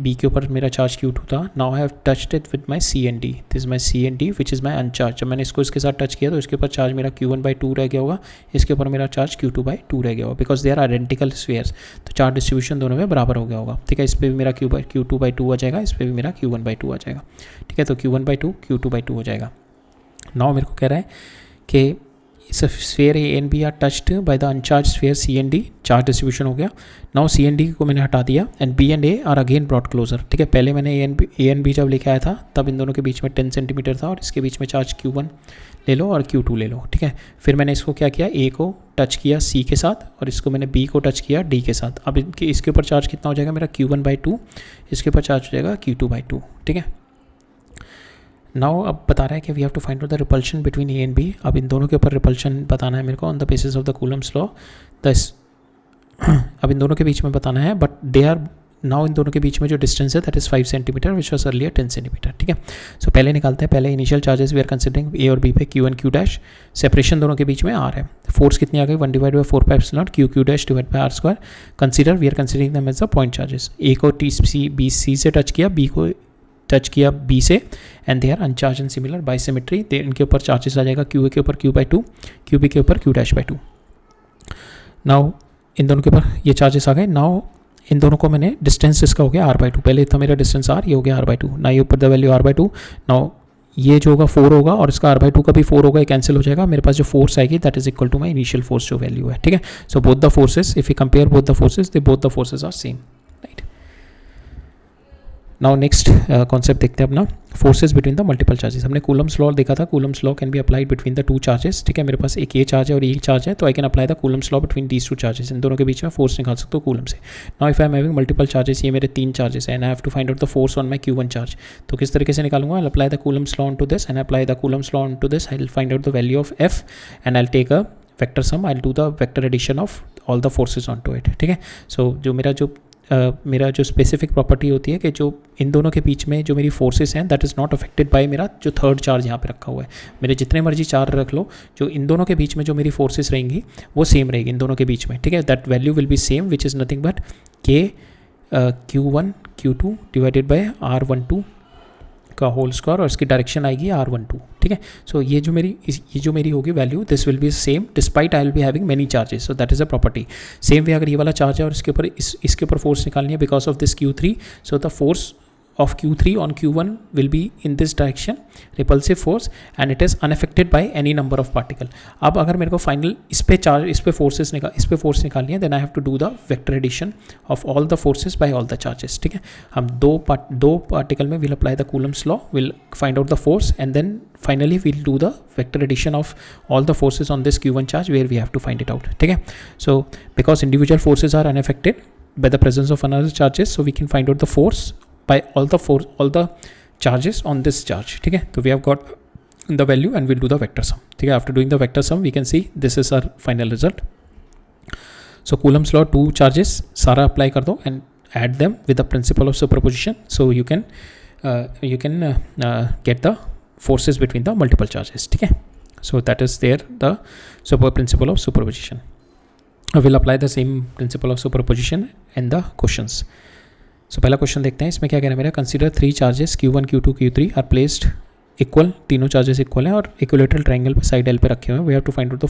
B के ऊपर मेरा चार्ज Q2 था. Now I have touched it with my C and D. This is my C and D which is my अनचार्ज. जब मैंने इसको इसके साथ टच किया तो इसके ऊपर चार्ज मेरा Q1/2 रह गया होगा, इसके ऊपर मेरा चार्ज Q2/2 रह गया होगा, because they are identical spheres. तो चार्ज डिस्ट्रीब्यूशन दोनों में बराबर हो गया होगा. ठीक है, इस पर भी मेरा Q2/2 आ जाएगा, इस पर भी मेरा Q1/2 आ जाएगा. ठीक है, तो Q1/2 Q2/2 हो जाएगा. नाउ मेरे को कह रहा है कि sphere A and B are touched by the uncharged sphere C and D. Charge distribution हो गया. नाउ C and D को मैंने हटा दिया and B and A are again brought closer. ठीक है, पहले मैंने A and B जब लेके आया था तब इन दोनों के बीच में 10 सेंटीमीटर था और इसके बीच में चार्ज Q1 ले लो और Q2 ले लो. ठीक है, फिर मैंने इसको क्या किया, A को टच किया C के साथ और इसको मैंने B को टच किया D के साथ. अब इसके ऊपर चार्ज कितना हो जाएगा मेरा Q1/2, इसके ऊपर चार्ज हो जाएगा Q2/2. ठीक है, नाउ अब बता रहा है कि we have to find out the repulsion between A and B. अब इन दोनों के ऊपर रिपल्शन बताना है मेरे को on the basis of the Coulomb's law. अब इन दोनों के बीच में बताना है, बट दे आर नाउ इन दोनों के बीच में जो डिस्टेंस है that is 5 centimetre which was earlier 10 centimetre. ठीक है, सो पहले निकालते हैं. पहले initial charges we are considering A और बी पे Q1 Q डैश. सेपरेशन दोनों के बीच में R है. फोर्स कितनी आ गई, 1/4πε0 Q dash divide by R squared. Consider we are considering them as the point charges. A को B C से टच किया, B को टच किया B से, and they are uncharged and similar by symmetry. इनके ऊपर चार्जेस आ जाएगा Q के ऊपर Q/2, QB के ऊपर Q'/2. नाउ इन दोनों के ऊपर ये चार्जेस आ गए. नाउ इन दोनों को मैंने डिस्टेंस इसका हो गया R/2. पहले था मेरा डिस्टेंस R, ये हो गया R/2. ना ये ऊपर द वैल्यू R/2. नाउ ये जो होगा 4 होगा और इसका R/2 का भी 4 होगा, ये कैंसिल हो जाएगा. मेरे पास जो फोर्स आएगी that is equal to my initial force जो वैल्यू है. ठीक है, so both the forces, if you compare both the forces, they both the forces are same. Right, now next concept देखते हैं अपना, forces between the multiple charges. हमने Coulomb's law देखा था. Coulomb's law can be applied between the two charges. ठीक है, मेरे पास एक ये चार्ज है और ये चार्ज है, तो I can apply the Coulomb's law between these two charges. इन दोनों के बीच में फोर्स निकाल सकते हो कूलम से. Now if I am having multiple charges, ये मेरे 3 चार्जेस है and I have to find out the force on my Q1 charge. तो किस तरीके से निकालूंगा, I apply the Coulomb's law on to this and apply the Coulomb's law on to this. I will find out the value of F and I will take a vector sum. I will do the vector addition of all the forces on to it. ठीक है, सो जो मेरा जो मेरा जो specific property होती है कि जो इन दोनों के बीच में जो मेरी फोर्सेस हैं that is not affected by मेरा जो थर्ड चार्ज यहाँ पे रखा हुआ है। मेरे जितने मर्जी चार्ज रख लो, जो इन दोनों के बीच में जो मेरी फोर्सेस रहेंगी वो सेम रहेगी इन दोनों के बीच में, ठीक है। That value will be same which is nothing but के Q1 Q2 divided bye R12 का होल स्क्वायर और इसकी डायरेक्शन आएगी R12, ठीक है। सो ये जो मेरी होगी value this will be same despite I will be having many charges, so that is a property. Same way अगर ये वाला चार्ज है और इसके ऊपर इसके ऊपर फोर्स निकालनी है because of this Q3, so the force of Q3 on Q1 will be in this direction, repulsive force, and it is unaffected by any number of particle। अब अगर मेरे को फाइनल इस पे फोर्स निकालनी है, then I have to do the vector addition of all the forces by all the charges, ठीक है। हम दो पार्टिकल में we'll apply the Coulomb's law, we'll find out the force and then finally we'll do the vector addition of all the forces on this Q1 charge where we have to find it out, ठीक है। So because individual forces are unaffected by the presence of another charges, so we can find out the force by all the charges on this charge, ठीक है। तो we have got the value and we'll do the vector sum, ठीक है। After doing the vector sum we can see this is our final result। So Coulomb's law 2 charges सारा apply कर दो and add them with the principle of superposition, so you can get the forces between the multiple charges, ठीक है। So that is there the principle of superposition। We'll apply the same principle of superposition in the questions। सो पहला question देखते हैं, इसमें क्या कह रहा है मेरा, consider 3 charges Q1 Q2 Q3 are placed equal, तीनों चार्जेस इक्वल हैं और इक्विलेटरल ट्रायंगल पे साइड एल पे रखे हुए हैं। We have to find out the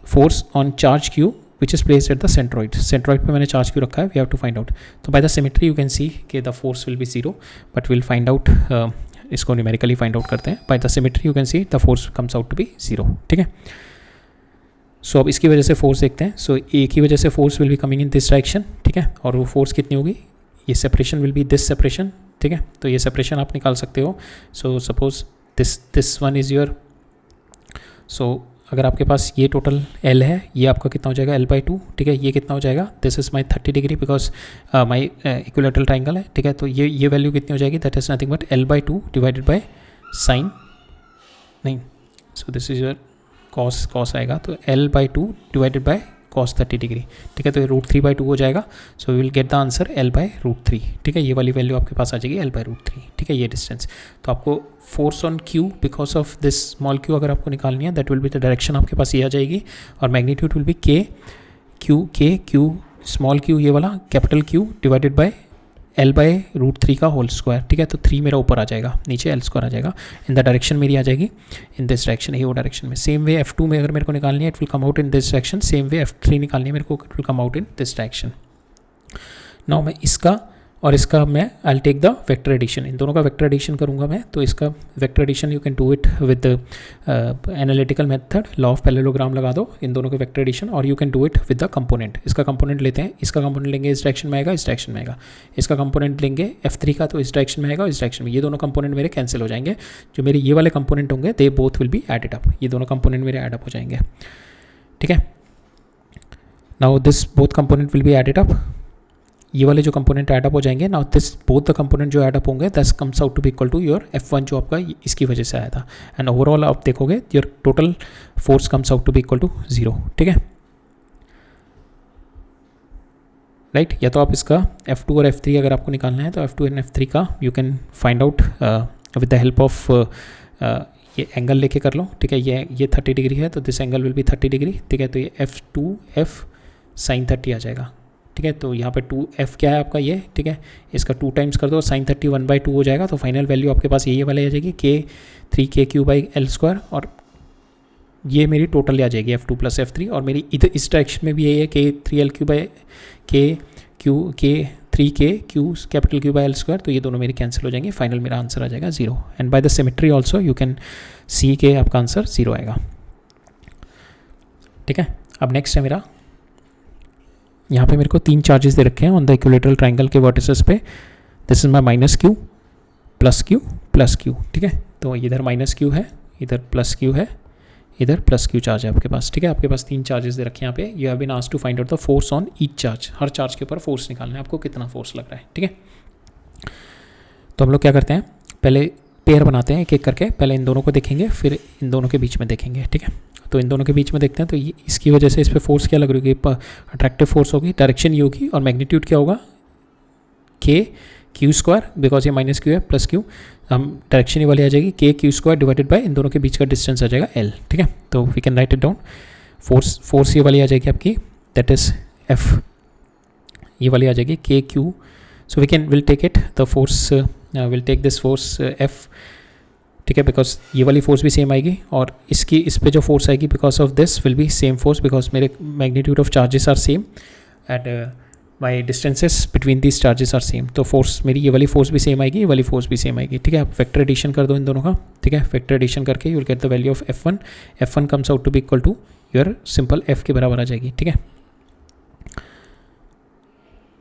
force on charge Q which is placed at the centroid पे मैंने चार्ज Q रखा है, we have to find out. तो by the symmetry you can see कि the force will be 0 but will find out, इसको numerically find out करते हैं। By the symmetry you can see the force comes out to be 0, ठीक है। सो अब इसकी वजह से फोर्स देखते हैं। सो ए की वजह से force will be coming in this direction, ठीक है। और वो फोर्स कितनी होगी, ये separation will be this separation, ठीक है। तो ये सेपरेशन आप निकाल सकते हो। So suppose this one is your, so अगर आपके पास ये टोटल L है, ये आपका कितना हो जाएगा L/2, ठीक है। ये कितना हो जाएगा, this is my 30 degree because my equilateral triangle है, ठीक है। तो ये वैल्यू कितनी हो जाएगी, that is nothing but L/2 divided by sine, नहीं, so this is your cos आएगा, तो L/2 divided bye cos 30 degree, ठीक है। तो ये √3/2 हो जाएगा। So we will get the answer L/√3, ठीक है। ये वाली वैल्यू आपके पास आ जाएगी L/√3, ठीक है। ये डिस्टेंस, तो आपको force on Q because of this small Q अगर आपको निकालनी है, that will be the direction आपके पास ये आ जाएगी और magnitude will be Q small Q ये वाला capital Q divided by L/√3 का होल स्क्वायर, ठीक है। तो 3 मेरा ऊपर आ जाएगा, नीचे L² आ जाएगा। इन द डायरेक्शन मेरी आ जाएगी इन दिस डायरेक्शन, ये वो डायरेक्शन में। सेम वे F2 में अगर मेरे को निकालनी है, it will come out in this direction. Same way F3 निकालनी है मेरे को, it will come out in this direction. Now मैं इसका और इसका मैं I take the vector addition, इन दोनों का वेक्टर एडिशन करूंगा मैं। तो इसका vector addition you can do it with analytical method, law of parallelogram लगा दो इन दोनों के वेक्टर एडिशन, और you can do it with the component. इसका कंपोनेंट लेते हैं, इसका कंपोनेंट लेंगे इस डायरेक्शन में आएगा, इस डायरेक्शन में आएगा। इसका कंपोनेंट लेंगे F3 का, तो इस डायरेक्शन में आएगा, इस डायरेक्शन में। ये दोनों कंपोनेंट मेरे कैंसिल हो जाएंगे। जो मेरे ये वाले कंपोनेंट होंगे they both will be added up, ये दोनों कंपोनेंट मेरे एड अप हो जाएंगे, ठीक है। Now this both component will be added up, ये वाले जो कंपोनेंट ऐड अप हो जाएंगे। Now this both the component जो ऐड अप होंगे that comes out to be equal to your F1 जो आपका इसकी वजह से आया था। एंड ओवरऑल आप देखोगे your total force comes out to be equal to 0, ठीक है, राइट। या तो आप इसका F2 और F3 अगर आपको निकालना है तो F2 एंड F3 का you can find out with the help of ये एंगल लेके कर लो, ठीक है। ये 30 डिग्री है तो this angle will be 30 degree, ठीक है। तो ये F2F sin 30 आ जाएगा, ठीक है। तो यहाँ पे 2F क्या है आपका ये, ठीक है। इसका 2 टाइम्स कर दो, sin 30 1/2 हो जाएगा। तो फाइनल वैल्यू आपके पास यही वाले आ जाएगी K3KQ/L², और ये मेरी टोटल आ जाएगी F2 + F3। और मेरी इधर इस डायरेक्शन में भी यही है K3KQ कैपिटल Q/L²। तो ये दोनों मेरे कैंसिल हो जाएंगे, फाइनल मेरा आंसर आ जाएगा 0। And bye the symmetry also you can सी के आपका आंसर 0 आएगा, ठीक है। अब नेक्स्ट है मेरा, यहाँ पे मेरे को 3 चार्जेस दे रखे हैं ऑन द इक्विलेटरल ट्राइंगल के वर्टिसेस पे। This is my -Q +Q +Q, ठीक है। तो इधर -Q है, इधर +Q है, इधर +Q चार्ज है आपके पास, ठीक है। आपके पास 3 चार्जेस दे रखे हैं यहाँ पे। You have been asked to find out the force on each charge, हर चार्ज के ऊपर फोर्स निकालना है आपको, कितना फोर्स लग रहा है, ठीक है। तो हम लोग क्या करते हैं, पहले पेयर बनाते हैं एक एक करके। पहले इन दोनों को देखेंगे, फिर इन दोनों के बीच में देखेंगे, ठीक है। तो इन दोनों के बीच में देखते हैं, तो इसकी वजह से इस पर फोर्स क्या लग रही होगी, अट्रैक्टिव फोर्स होगी, डायरेक्शन ये होगी, और मैग्नीट्यूड क्या होगा, के क्यू स्क्वायर, बिकॉज ये माइनस क्यू है प्लस क्यू, हम डायरेक्शन ये वाली आ जाएगी K Q square divided by इन दोनों के बीच का डिस्टेंस आ जाएगा एल, ठीक है। तो we can write it down, force ये वाली आ जाएगी आपकी, दैट इज एफ, ये वाली आ जाएगी K Q, so we can will take it the force, will take this force F, ठीक है, बिकॉज ये वाली फोर्स भी सेम आएगी, और इसकी इस पे जो फोर्स आएगी because of this will be same force, because मेरे magnitude of charges are same and my distances between these charges are same, तो फोर्स मेरी ये वाली फोर्स भी सेम आएगी, ये वाली फोर्स भी सेम आएगी, ठीक है। आप फैक्टर एडिशन कर दो इन दोनों का, ठीक है, फैक्टर एडिशन करके you will get the value of F1 comes out to be equal to your simple F के बराबर आ जाएगी, ठीक है।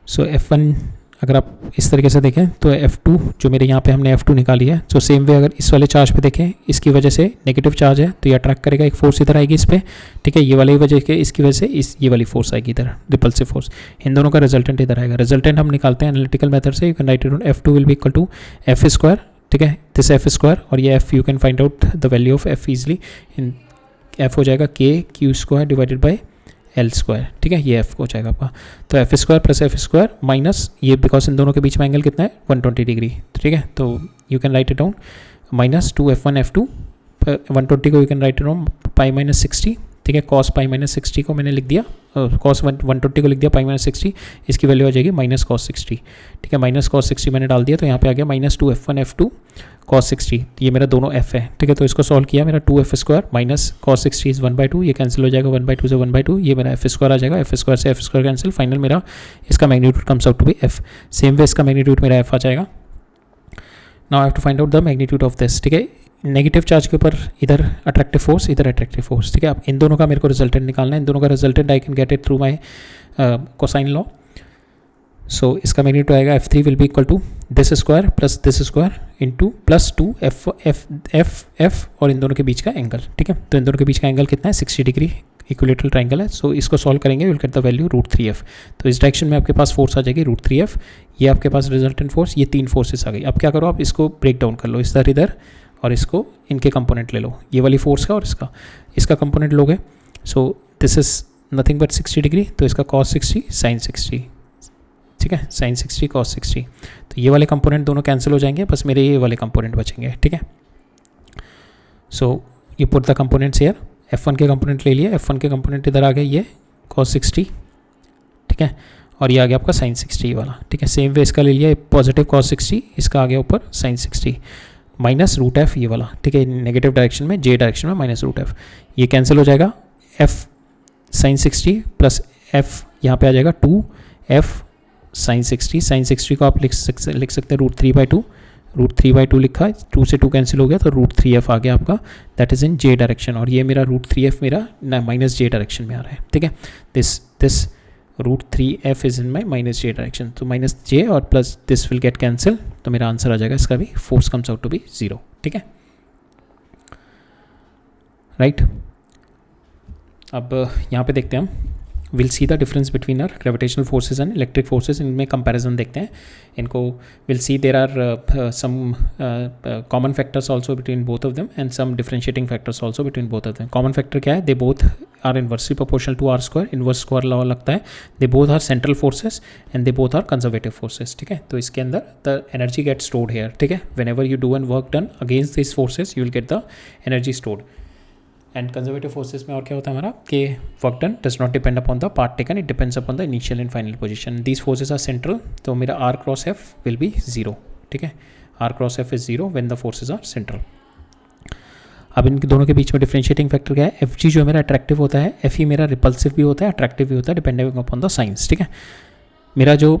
सो F1 अगर आप इस तरीके से देखें तो F2 जो मेरे यहाँ पे हमने F2 निकाली है, तो सेम वे अगर इस वाले चार्ज पे देखें, इसकी वजह से नेगेटिव चार्ज है तो ये अट्रैक्ट करेगा, एक फोर्स इधर आएगी इस पर, ठीक है, ये वाली वजह के इसकी वजह से ये वाली फोर्स आएगी इधर, रिपल्सिव फोर्स, इन दोनों का रिजल्टेंट इधर आएगा। रिजल्टेंट हम निकालते हैं एनालिटिकल मेथड से, you can write it down, F2 will be equal to F square, ठीक है, दिस एफ स्क्वायर, और ये F you can find out the value of F easily, इन F हो जाएगा K Q square divided by L square, ठीक है, ये F हो जाएगा आपका, तो F square plus F square minus ये, बिकॉज इन दोनों के बीच में एंगल कितना है 120 डिग्री, ठीक है, तो you can write it down minus 2F1 F2, 120 को you can write it down pi minus 60, ठीक है, कॉस पाई माइनस 60 को मैंने लिख दिया, कॉस 120 को लिख दिया पाई माइनस 60, इसकी वैल्यू आ जाएगी माइनस कॉस 60, ठीक है, माइनस कॉस 60 मैंने डाल दिया, तो यहाँ पे आ गया माइनस 2F1 F2 कॉस 60, ये मेरा दोनों F है, ठीक है, तो इसको सॉल्व किया, मेरा 2F square minus cos 60 is 1/2, ये कैंसिल हो जाएगा, 1/2 से 1/2, ये मेरा F स्क्वायर आ जाएगा, F स्क्वायर से F स्क्वायर कैंसिल, फाइनल मेरा इसका magnitude comes out to be F, same way इसका मैग्नीट्यूड मेरा F आ जाएगा। Now I have to find out the magnitude of this, ठीक है, नेगेटिव चार्ज के ऊपर इधर अट्रैक्टिव फोर्स, इधर अट्रैक्टिव फोर्स, ठीक है, अब इन दोनों का मेरे को रिजल्टेंट निकालना है, इन दोनों का resultant I can get it through my cosine law, so इसका मैग्नीट्यूड आएगा F3 will be equal to this square plus this square into plus 2 F और इन दोनों के बीच का एंगल, ठीक है, तो इन दोनों के बीच का एंगल कितना है 60 डिग्री, इक्विलेटरल ट्राइंगल है, सो इसको सॉल्व करेंगे will get the value √3F, तो इस डायरेक्शन में आपके पास फोर्स आ जाएगी √3F, ये आपके पास रिजल्टेंट फोर्स, ये 3 फोर्सेस आ गई। अब क्या करो, आप इसको ब्रेक डाउन कर लो, इधर और इसको इनके कंपोनेंट ले लो, ये वाली फोर्स का और इसका कंपोनेंट लोगे, सो this is nothing but 60 degree, तो इसका cos 60 sin 60, ठीक है, sin 60 cos 60, तो ये वाले कंपोनेंट दोनों कैंसिल हो जाएंगे, बस मेरे ये वाले कंपोनेंट बचेंगे, ठीक है। So you put the components here, F1 के कंपोनेंट ले लिए, F1 के कंपोनेंट इधर आ गए, ये cos 60, ठीक है, और ये आ गया आपका sin 60 वाला, ठीक है, सेम वे इसका ले लिया पॉजिटिव cos 60, इसका आ गया ऊपर sin 60 माइनस √F ये वाला, ठीक है, नेगेटिव डायरेक्शन में, J डायरेक्शन में माइनस √F, ये कैंसिल हो जाएगा, F sin 60 प्लस F यहाँ पे आ जाएगा 2F sin 60 को आप लिख सकते हैं √3/2 लिखा है, 2 से 2 कैंसिल हो गया, तो √3F आ गया आपका, that is in J direction, और ये मेरा √3F मेरा माइनस J डायरेक्शन में आ रहा है, ठीक है, this √3F is in my minus J direction, तो माइनस J और plus this will get cancel, तो मेरा आंसर आ जाएगा इसका भी, force comes out to be 0, ठीक है, राइट। अब यहाँ पे देखते हैं हम, will see the difference between our gravitational forces and electric forces, इनमें कंपैरिजन देखते हैं इनको, will see there are some common factors also between both of them and some differentiating factors also between both of them. Common factor क्या है, they both are inversely proportional to R², inverse square law लगता है, they both are central forces and they both are conservative forces, ठीक है, तो इसके अंदर the energy get stored here, ठीक है, whenever you do an work done against this forces you will get the energy stored, and conservative forces में और क्या होता है हमारा कि work done does not depend upon the path taken, it depends upon the initial and final position, these forces are central, तो मेरा R×F will be 0, ठीक है, R×F is 0 when the forces are central. अब इन दोनों के बीच में डिफरेंशिएटिंग फैक्टर क्या है, Fg जो मेरा अट्रैक्टिव होता है, Fe मेरा रिपल्सिव भी होता है, अट्रैक्टिव भी होता है, डिपेंडिंग अपॉन द साइंस, ठीक है। मेरा जो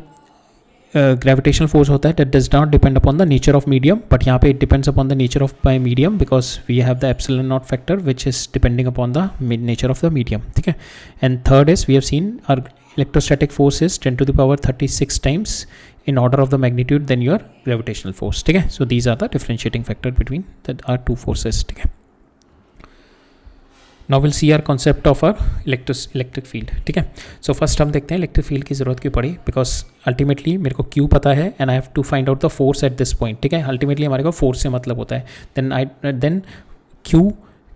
ग्रेविटेशनल फोर्स होता है that does not depend upon the nature of medium, but यहाँ पे it depends upon the nature of my medium, because we have the epsilon naught factor which is depending upon the nature of the medium, ठीक है। And third is we have seen our electrostatic force is 10⁻36 times in order of the magnitude than your gravitational force, ठीक है। so these are the differentiating factor between the our two forces, ठीक है। now we'll see our concept of our electric field, ठीक है। so first हम देखते हैं electric field की ज़रूरत क्यों पड़ी, because ultimately मेरे को Q पता है and I have to find out the force at this point, ठीक है। ultimately हमारे को force से मतलब होता है, then Q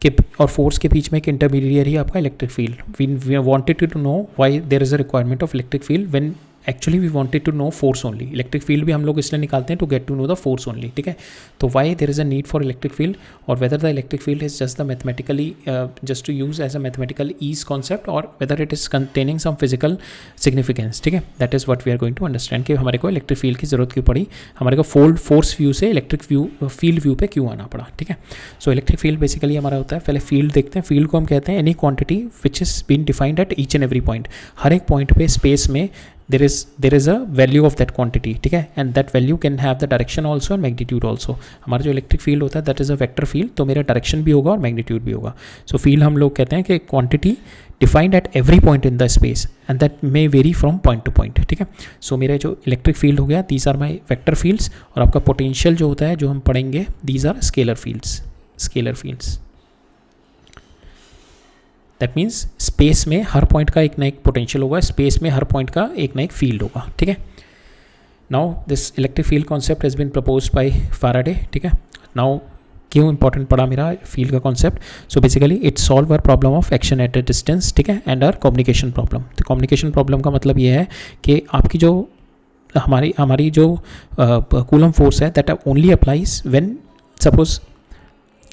के और फोर्स के बीच में एक इंटरमीडिएट ही आपका electric field. We wanted to know why there is a requirement of electric field when actually we wanted to know force only. Electric field भी हम लोग इसलिए निकालते हैं to get to know the force only, ठीक है। तो why there is a need for electric field और whether the electric field is just the mathematically just to use as a mathematical ease concept और weather it is containing some physical significance, ठीक है। That is what we are going to understand कि हमारे को electric field की जरूरत क्यों पड़ी, हमारे को फोर्स व्यू से इलेक्ट्रिक फील्ड व्यू पे क्यों आना पड़ा, ठीक है। सो इलेक्ट्रिक फील्ड बेसिकली हमारा होता है, पहले फील्ड देखते हैं। फील्ड को हम कहते हैं any quantity which is been defined at each and every point. हर एक पॉइंट पे स्पेस में there is a value of that quantity, ठीक है, and that value can have the direction also and magnitude also। हमारा जो electric field होता है that is a vector field, तो मेरा डायरेक्शन भी होगा और मैग्नीट्यूड भी होगा। सो फील्ड हम लोग कहते हैं कि quantity defined at every point in the space and that may vary from point to point, ठीक है। सो मेरे जो इलेक्ट्रिक फील्ड हो गया these are my vector fields और आपका पोटेंशियल जो होता है जो हम पढ़ेंगे these are scalar fields. That means space में हर पॉइंट का एक ना एक पोटेंशियल होगा, स्पेस में हर पॉइंट का एक ना एक फील्ड होगा, ठीक है। Now this electric field concept has been proposed by Faraday, ठीक है। नाउ क्यों इंपॉर्टेंट पड़ा मेरा फील्ड का concept? So basically it solve our problem of action at a distance, ठीक है, एंड आवर कम्युनिकेशन प्रॉब्लम। तो कम्युनिकेशन प्रॉब्लम का मतलब ये है कि आपकी जो हमारी जो कूलम फोर्स है that only applies when suppose,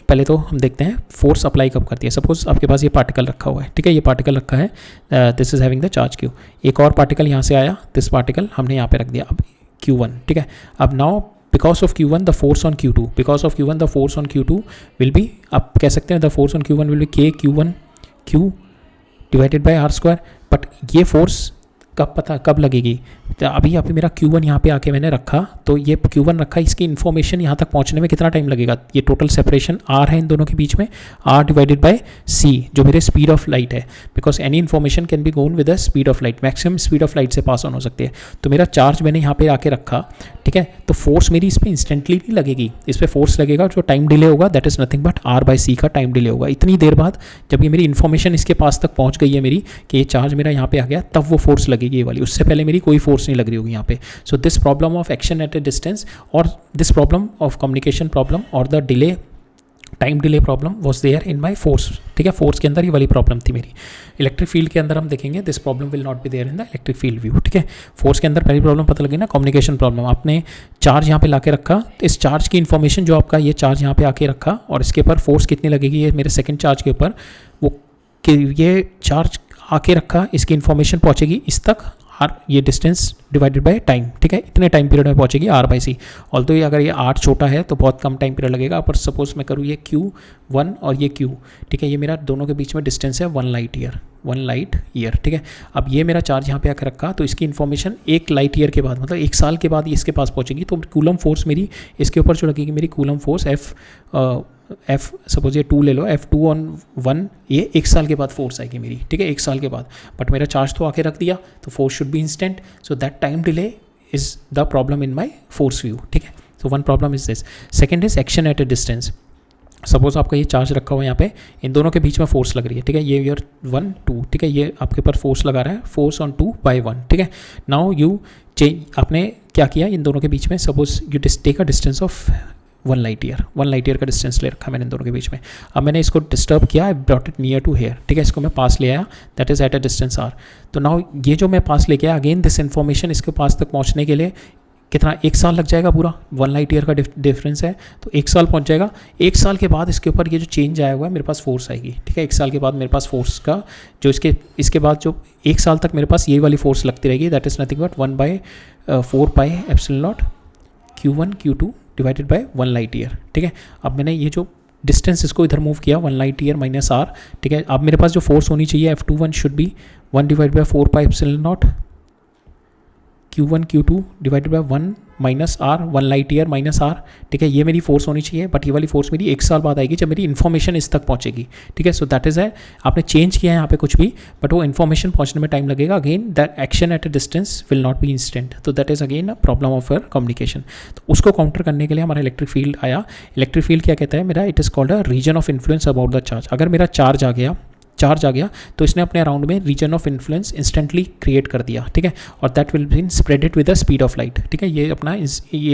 पहले तो हम देखते हैं फोर्स अप्लाई कब करती है। सपोज आपके पास ये पार्टिकल रखा हुआ है, ठीक है, ये पार्टिकल रखा है, this is having the charge Q. एक और पार्टिकल यहाँ से आया, दिस पार्टिकल हमने यहाँ पे रख दिया, अब Q1, ठीक है। अब now because of Q1 the force on Q2, because of Q1 the force on Q2 will be, आप कह सकते हैं the force on Q1 will be K Q1 Q divided by R²। But ये force कब लगेगी? तो अभी मेरा Q1 यहाँ पे आके मैंने रखा, तो ये Q1 रखा, इसकी इन्फॉर्मेशन यहाँ तक पहुँचने में कितना टाइम लगेगा? ये टोटल सेपरेशन R है इन दोनों के बीच में, R डिवाइडेड बाय C जो मेरे स्पीड ऑफ लाइट है, because any information can be gone with the speed of light, maximum speed of light से पास ऑन हो सकती है। तो मेरा चार्ज मैंने यहाँ पे आके रखा, ठीक है, तो फोर्स मेरी इस पर इंस्टेंटली नहीं लगेगी, इस पर फोर्स लगेगा जो टाइम डिले होगा, that is nothing but R/C का टाइम डिले होगा। इतनी देर बाद जब ये मेरी इन्फॉर्मेशन इसके पास तक पहुँच गई है मेरी कि ये चार्ज मेरा यहाँ पे आ गया, तब वो फोर्स लगेगी ये वाली, उससे पहले मेरी कोई फोर्स नहीं लग रही होगी यहाँ पे। So this problem of action at a distance और this problem of communication problem और the delay, time delay problem was there in my force, ठीक है। फोर्स के अंदर ये वाली प्रॉब्लम थी मेरी। इलेक्ट्रिक फील्ड के अंदर हम देखेंगे this problem will not be there in the electric field view, ठीक है। फोर्स के अंदर पहली प्रॉब्लम पता लगी ना, कम्युनिकेशन प्रॉब्लम। आपने चार्ज यहाँ पे लाके रखा, तो इस चार्ज की इन्फॉर्मेशन जो आपका ये चार्ज यहाँ पे आके रखा और इसके ऊपर फोर्स कितनी लगेगी, ये मेरे सेकेंड चार्ज के ऊपर, वो कि ये चार्ज आके रखा, इसकी इन्फॉर्मेशन पहुँचेगी इस तक, R ये डिस्टेंस डिवाइडेड बाय टाइम, ठीक है, इतने टाइम पीरियड में पहुंचेगी R/C। ऑल्दो ये अगर ये R छोटा है तो बहुत कम टाइम पीरियड लगेगा, पर सपोज मैं करूँ ये Q1 और ये Q, ठीक है, ये मेरा दोनों के बीच में डिस्टेंस है 1 लाइट ईयर, ठीक है। अब ये मेरा चार्ज यहाँ पे आकर रखा, तो इसकी इन्फॉर्मेशन 1 लाइट ईयर के बाद, मतलब 1 साल के बाद इसके पास पहुँचेगी। तो कूलम फोर्स मेरी इसके ऊपर जो लगेगी, मेरी कूलम फोर्स F सपोज ये 2 ले लो, F2/1, ये 1 साल के बाद फोर्स आएगी मेरी, ठीक है, 1 साल के बाद। बट मेरा चार्ज तो आके रख दिया, तो force should be instant, so that time delay is the problem in my force view, ठीक है। So one problem is this. Second is action at a distance. Suppose आपका ये चार्ज रखा हुआ है यहाँ पे, इन दोनों के बीच में फोर्स लग रही है, ठीक है, ये ईयर 1 2, ठीक है, ये आपके ऊपर फोर्स लगा रहा है, फोर्स ऑन 2/1, ठीक है। नाउ यू चेंज, आपने क्या किया इन दोनों के बीच में, suppose you take a distance of 1 light year का डिस्टेंस ले रखा मैंने इन दोनों के बीच में। अब मैंने इसको डिस्टर्ब किया, I brought it near to here, ठीक है, इसको मैं पास ले आया, that is at a distance R। तो नाउ ये जो मैं पास लेके आया, अगेन दिस इन्फॉर्मेशन इसके पास तक पहुँचने के लिए कितना, 1 साल लग जाएगा पूरा, 1 लाइट ईयर का डिफरेंस है, तो 1 साल पहुंच जाएगा। 1 साल के बाद इसके ऊपर ये जो चेंज आया हुआ है, मेरे पास फोर्स आएगी, ठीक है। 1 साल के बाद मेरे पास फोर्स का जो इसके बाद जो 1 साल तक मेरे पास ये वाली फोर्स लगती रहेगी, that is nothing but 1/4πε0 Q1 Q2 divided by 1 light year, ठीक है। अब मैंने ये जो डिस्टेंस इसको इधर मूव किया, 1 लाइट ईयर माइनस R, ठीक है। अब मेरे पास जो फोर्स होनी चाहिए F21 should be 1 divide by 4πε0 Q1 Q2 divided by 1 minus R, 1 light year minus R, ठीक है। ये मेरी फोर्स होनी चाहिए, बट ये वाली फोर्स मेरी 1 साल बाद आएगी जब मेरी इन्फॉर्मेशन इस तक पहुंचेगी, ठीक है। सो दैट इज है, आपने चेंज किया है यहाँ पे कुछ भी, बट वो इन्फॉर्मेशन पहुंचने में टाइम लगेगा। Again that action at a distance will not be instant, तो that is again a problem of your communication. तो उसको काउंटर करने के लिए हमारा इलेक्ट्रिक फील्ड आया। इलेक्ट्रिक फील्ड क्या कहता है मेरा, it is called a region of influence about the charge. अगर मेरा चार्ज आ गया, चार्ज आ गया तो इसने अपने अराउंड में region of influence instantly create कर दिया, ठीक है, और that will be spread it with the speed of light, ठीक है, ये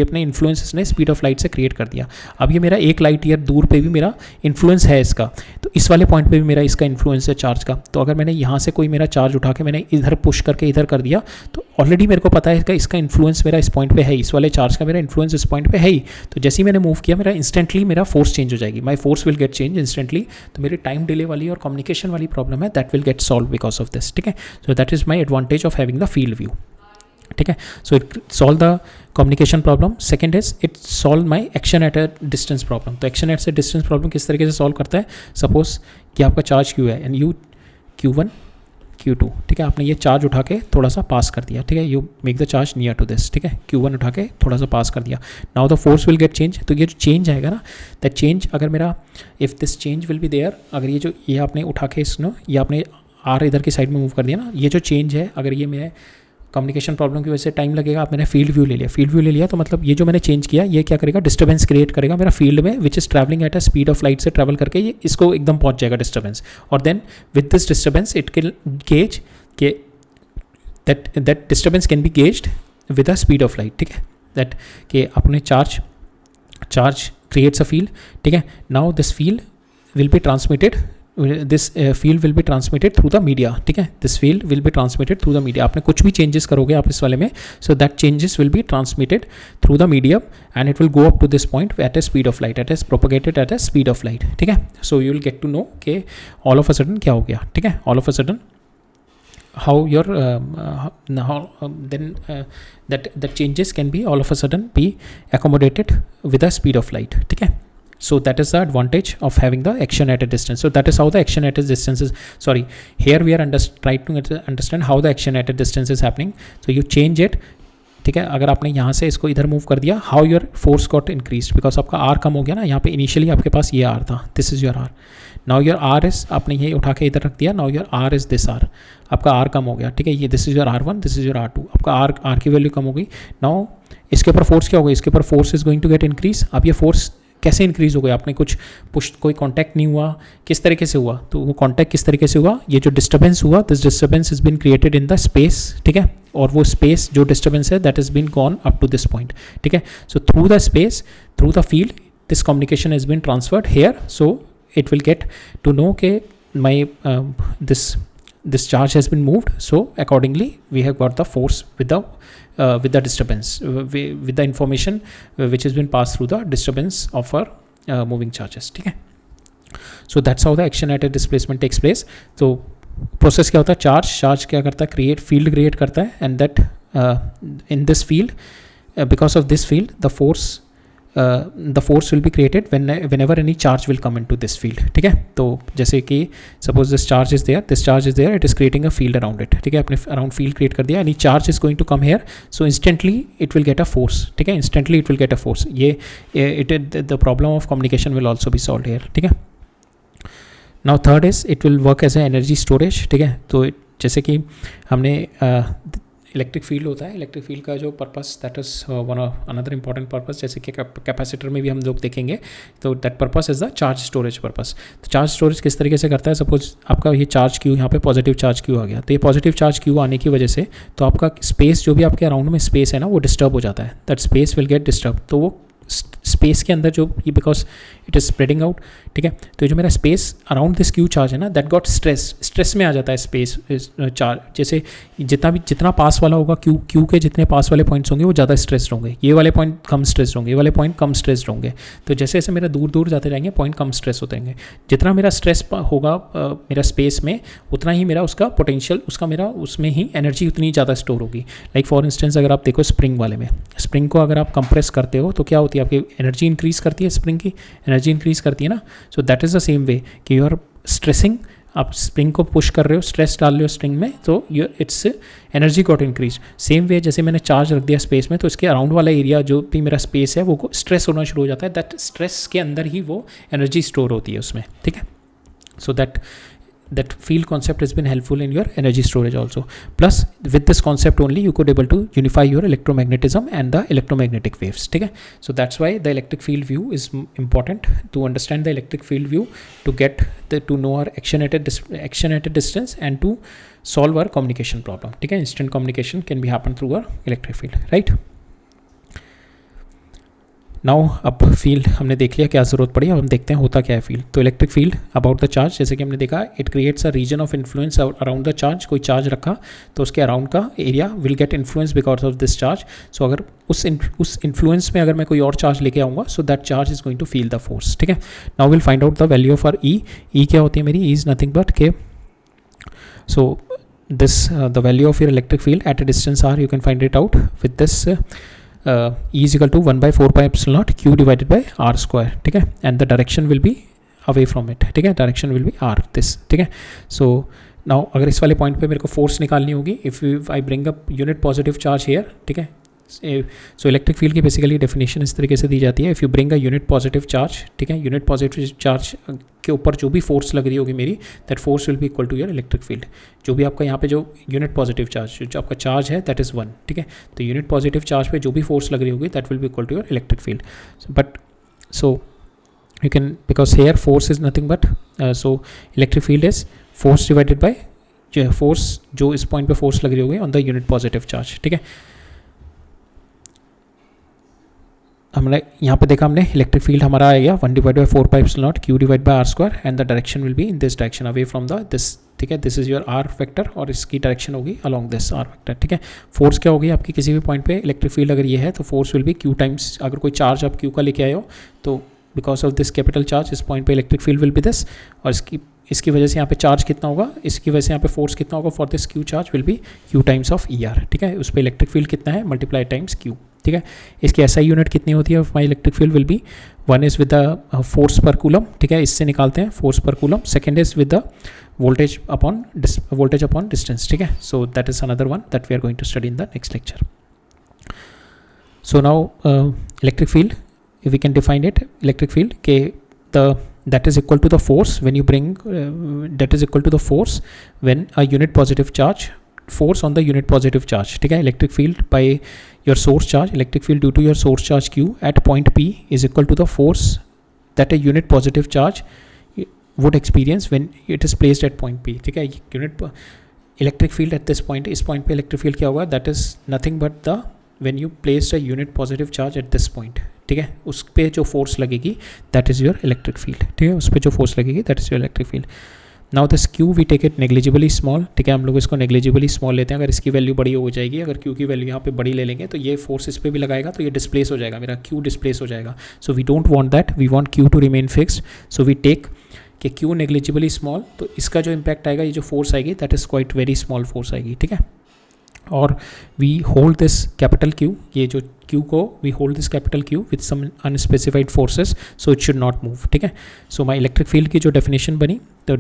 अपने इन्फ्लुएंस इसने स्पीड ऑफ लाइट से क्रिएट कर दिया। अब ये मेरा 1 लाइट ईयर दूर पे भी मेरा इन्फ्लुएंस है इसका, तो इस वाले पॉइंट पे भी मेरा इसका इन्फ्लुएंस है चार्ज का। तो अगर मैंने यहाँ से कोई मेरा चार्ज उठा के मैंने इधर पुश करके इधर कर दिया तो ऑलरेडी मेरे को पता है कि इसका इन्फ्लुएंस मेरा इस पॉइंट पे है, इस वाले चार्ज का मेरा इन्फ्लुएंस इस पॉइंट पे है ही। तो जैसे ही मैंने मूव किया मेरा इंस्टेंटली मेरा फोर्स चेंज हो जाएगी, my force will get change instantly. तो मेरी टाइम डिले वाली और कम्युनिकेशन वाली प्रॉब्लम है that will get solve because of this, ठीक है। So that is my advantage of having the field view, ठीक है। सो it solve the communication problem. Second is it solve my action at a distance problem. तो action at से distance problem किस तरीके से solve करता है, सपोज कि आपका चार्ज क्यू है एंड यू Q1 Q2, ठीक है, आपने ये चार्ज उठा के थोड़ा सा पास कर दिया, ठीक है, you make the charge near to this, ठीक है, Q1 उठा के थोड़ा सा पास कर दिया, now the force will get change. तो ये जो चेंज आएगा ना, दैट चेंज अगर मेरा if this change will be there, अगर ये आपने उठा के इसनो ये आपने आर इधर की साइड में मूव कर दिया ना, ये जो चेंज है अगर ये मेरे कम्युनिकेशन प्रॉब्लम की वजह से टाइम लगेगा, आप मैंने फील्ड व्यू ले लिया, फील्ड व्यू ले लिया तो मतलब ये जो मैंने चेंज किया ये क्या करेगा, डिस्टर्बेंस क्रिएट करेगा मेरा फील्ड में which is travelling at a speed of light से ट्रैवल करके ये इसको एकदम पहुंच जाएगा डिस्टर्बेंस, और then with this disturbance it can gauge के that disturbance can be gauged with a speed of light, ठीक है, दैट कि अपने चार्ज क्रिएट्स अ फील्ड, ठीक है, now this field will be transmitted, this field will be transmitted through the media, ठीक है, this field will be transmitted through the media. आपने कुछ भी चेंजेस करोगे आप इस वाले में, so that changes will be transmitted through the medium and it will go up to this point at a speed of light, at as propagated at a speed of light, ठीक है। So you will get to know कि all of a sudden क्या हो गया, ठीक है, all of a sudden how your then that changes can be all of a sudden be accommodated with the speed of light, ठीक है। So that is the advantage of having the action at a distance. So that is how the action at a distance is, sorry, here we are trying to understand how the action at a distance is happening. So you change it, ठीक है, अगर आपने यहाँ से इसको इधर move कर दिया, how your force got increase because आपका आर कम हो गया ना, यहाँ पे इनिशियली आपके पास ये आर था, this is your R, now your R is, आपने ये उठा के इधर रख दिया, now your R is this R, आपका आर कम हो गया, ठीक है, ये this is your R1, this is your R2, आपका आर की वैल्यू कम हो गई। नाउ इसके ऊपर फोर्स क्या हो गई, इसके ऊपर force is going to get increase. अब ये फोर्स कैसे इंक्रीज हो गया, आपने कुछ पुश, कोई कांटेक्ट नहीं हुआ, किस तरीके से हुआ, तो वो कांटेक्ट किस तरीके से हुआ, ये जो डिस्टर्बेंस हुआ, this disturbance is been created in the space, ठीक है, और वो स्पेस जो डिस्टर्बेंस है that is been gone up to this point, ठीक है। So through the space, through the field, this communication is been transferred here, so it will get to know के my this charge has been moved, so accordingly we have got the force with the disturbance, with the information which has been passed through the disturbance of our moving charges, ठीक है। So that's how the action at a displacement takes place. तो process क्या होता है, charge क्या करता है, create field create करता है, and that in this field because of this field the force will be created whenever any charge will come into this field, ठीक है। तो जैसे कि suppose this charge is there, it is creating a field around it, ठीक है, अपने around field create कर दिया, any charge is going to come here, so instantly it will get a force, ठीक है, instantly it will get a force, ये the problem of communication will also be solved here, ठीक है। Now third is it will work as an energy storage, ठीक है। तो जैसे कि हमने इलेक्ट्रिक फील्ड होता है, इलेक्ट्रिक फील्ड का जो purpose that is one another important purpose, जैसे कि कैपेसिटर में भी हम लोग देखेंगे, तो that purpose is the charge storage purpose. तो चार्ज स्टोरेज किस तरीके से करता है, सपोज आपका ये चार्ज क्यू, यहाँ पे पॉजिटिव चार्ज क्यू आ गया, तो ये पॉजिटिव चार्ज क्यू आने की वजह से तो आपका स्पेस जो भी आपके अराउंड में स्पेस है ना वो डिस्टर्ब हो जाता है, that space will get disturb. तो वो स्पेस के अंदर जो ये because it is spreading out, ठीक है, तो जो मेरा space around this Q charge है ना दैट गॉट स्ट्रेस में आ जाता है स्पेस चार्ज, जैसे जितना पास वाला होगा क्यू के जितने पास वाले पॉइंट्स होंगे वो ज़्यादा स्ट्रेस्ड होंगे, ये वाले पॉइंट कम स्ट्रेस्ड होंगे, ये वाले पॉइंट कम स्ट्रेस्ड होंगे। तो जैसे जैसे मेरा दूर जाते जाएंगे पॉइंट कम स्ट्रेस होते रहेंगे, जितना मेरा स्ट्रेस होगा मेरा स्पेस में उतना ही मेरा उसका पोटेंशियल, उसका मेरा उसमें ही एनर्जी उतनी ज़्यादा स्टोर होगी। लाइक फॉर इंस्टेंस अगर आप देखो स्प्रिंग वाले में, स्प्रिंग को अगर आप कंप्रेस करते हो तो क्या होती है, आपकी एनर्जी इंक्रीज करती है, स्प्रिंग की एनर्जी इंक्रीज करती है ना। सो that is the same way कि यू आर स्ट्रेसिंग, आप स्प्रिंग को पुश कर रहे हो, स्ट्रेस डाल रहे हो स्प्रिंग में, तो it's energy got increase. Same way जैसे मैंने चार्ज रख दिया स्पेस में तो इसके अराउंड वाला एरिया जो भी मेरा स्पेस है वो स्ट्रेस होना शुरू हो जाता है, दैट स्ट्रेस के अंदर ही वो एनर्जी स्टोर होती है उसमें, ठीक है। So that that field concept has been helpful in your energy storage also. Plus with this concept only you could able to unify your electromagnetism and the electromagnetic waves. ठीक है, so that's why the electric field view is important to understand the electric field view, to get to know our action at a distance and to solve our communication problem. ठीक है, instant communication can be happen through our electric field, right? Now अब field हमने देख लिया क्या ज़रूरत पड़ी, अब हम देखते हैं होता क्या है फील्ड. तो electric field about the charge, जैसे कि हमने देखा, it creates a region of influence around the charge. कोई चार्ज रखा तो उसके अराउंड का area will get influence because of this charge. So अगर उस इन्फ्लुएंस में अगर मैं कोई और चार्ज लेके आऊँगा, so that charge is going to feel the force. ठीक है, now will find out the value of R E. E क्या होती है मेरी? ई इज़ नथिंग बट के. सो this the value of your electric field at a distance r, you can find it out with this E is equal to 1 by 4 pi epsilon naught q divided by r square. ठीक है, and the direction will be away from it. ठीक है, direction will be r this. ठीक है, so now अगर इस वाले point पे मेरे को फोर्स निकालनी होगी, if I bring up unit positive charge here. ठीक है, सो इलेक्ट्रिक फील्ड की बेसिकली डेफिनेशन इस तरीके से दी जाती है. If you bring a unit positive charge, ठीक है, यूनिट पॉजिटिव चार्ज के ऊपर जो भी फोर्स लग रही होगी मेरी, that force will be equal to your electric field. जो भी आपका यहाँ पे जो यूनिट पॉजिटिव चार्ज, जो आपका चार्ज है दैट इज़ 1. ठीक है, तो यूनिट पॉजिटिव चार्ज पे जो भी फोर्स लग रही होगी that will be equal to your electric field. But so you can, because here force is nothing but so electric field is force divided by force जो इस पॉइंट पे force लग रही होगी on the unit positive charge. ठीक है, हमने यहाँ पे देखा, हमने इलेक्ट्रिक फील्ड हमारा आएगा 1 divide by 4 pi epsilon not q divide by r square and the direction will be in this direction away from the this. ठीक है, this is your r vector और इसकी डायरेक्शन होगी अलॉन्ग दिस r वेक्टर. ठीक है, force क्या होगी आपकी किसी भी पॉइंट पे इलेक्ट्रिक फील्ड अगर ये है तो force will B q times, अगर कोई चार्ज आप q का लेके आए हो तो because of this capital charge इस पॉइंट पे electric field will be this, और इसकी वजह से यहाँ पे चार्ज कितना होगा, इसकी वजह से यहाँ पे फोर्स कितना होगा for this q charge will be q times of ER. ठीक है, उस पर इलेक्ट्रिक फील्ड कितना है मल्टीप्लाई टाइम्स q. ठीक है, इसकी SI यूनिट कितनी होती है? My electric field will be 1 is with the force per coulomb. ठीक है, इससे निकालते हैं force per coulomb. Second is with the voltage upon distance. ठीक है, so that is another one that we are going to study in the next lecture. So now electric field, if we can define it, electric field that is equal to the force when you bring that is equal to the force when a unit positive charge, force on the unit positive charge. ठीक है, electric field by your source charge, electric field due to your source charge q at point P is equal to the force that a unit positive charge would experience when it is placed at point P. ठीक है, unit electric field at this point, इस point पे electric field क्या होगा? that is nothing but the when you placed a unit positive charge at this point. ठीक है, उस पर जो फोर्स लगेगी that is your electric field. ठीक है, उस पर जो फोर्स लगेगी that is your electric field. Now this Q we take it negligibly small. ठीक है, हम लोग इसको नेग्लिजिबली स्मॉल लेते हैं. अगर इसकी वैल्यू बड़ी हो जाएगी, अगर क्यू की वैल्यू यहाँ पे बड़ी ले लेंगे तो ये फोर्स इस पर भी लगाएगा तो ये डिस्प्लेस हो जाएगा, मेरा क्यू डिस्प्लेस हो जाएगा. So we don't want that, we want Q to remain fixed. So we take कि क्यू नेग्लिजिबली स्मॉल, तो इसका जो इम्पैक्ट आएगा, ये जो फोर्स आएगी that is quite very small force आएगी. ठीक है, और we hold this capital Q, ये जो क्यू को we hold this capital Q with some unspecified forces, so it should not move. ठीक है, सो माई इलेक्ट्रिक फील्ड की जो डेफिनेशन बनी, तो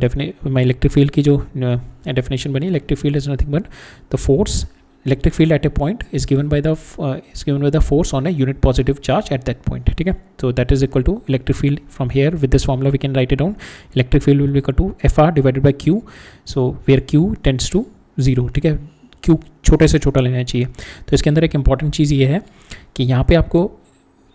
माई इलेक्ट्रिक फील्ड की जो डेफिनेशन बनी, electric field is nothing but the force, electric field at A point is given by the force on a unit positive charge at that point. ठीक है, so that is equal to electric field. From here with this formula we can write it down. Electric field will be equal to FR divided by Q, so where Q tends to 0. ठीक है, Q छोटे से छोटा लेना चाहिए. तो इसके अंदर एक इंपॉर्टेंट चीज़ ये है कि यहाँ पे आपको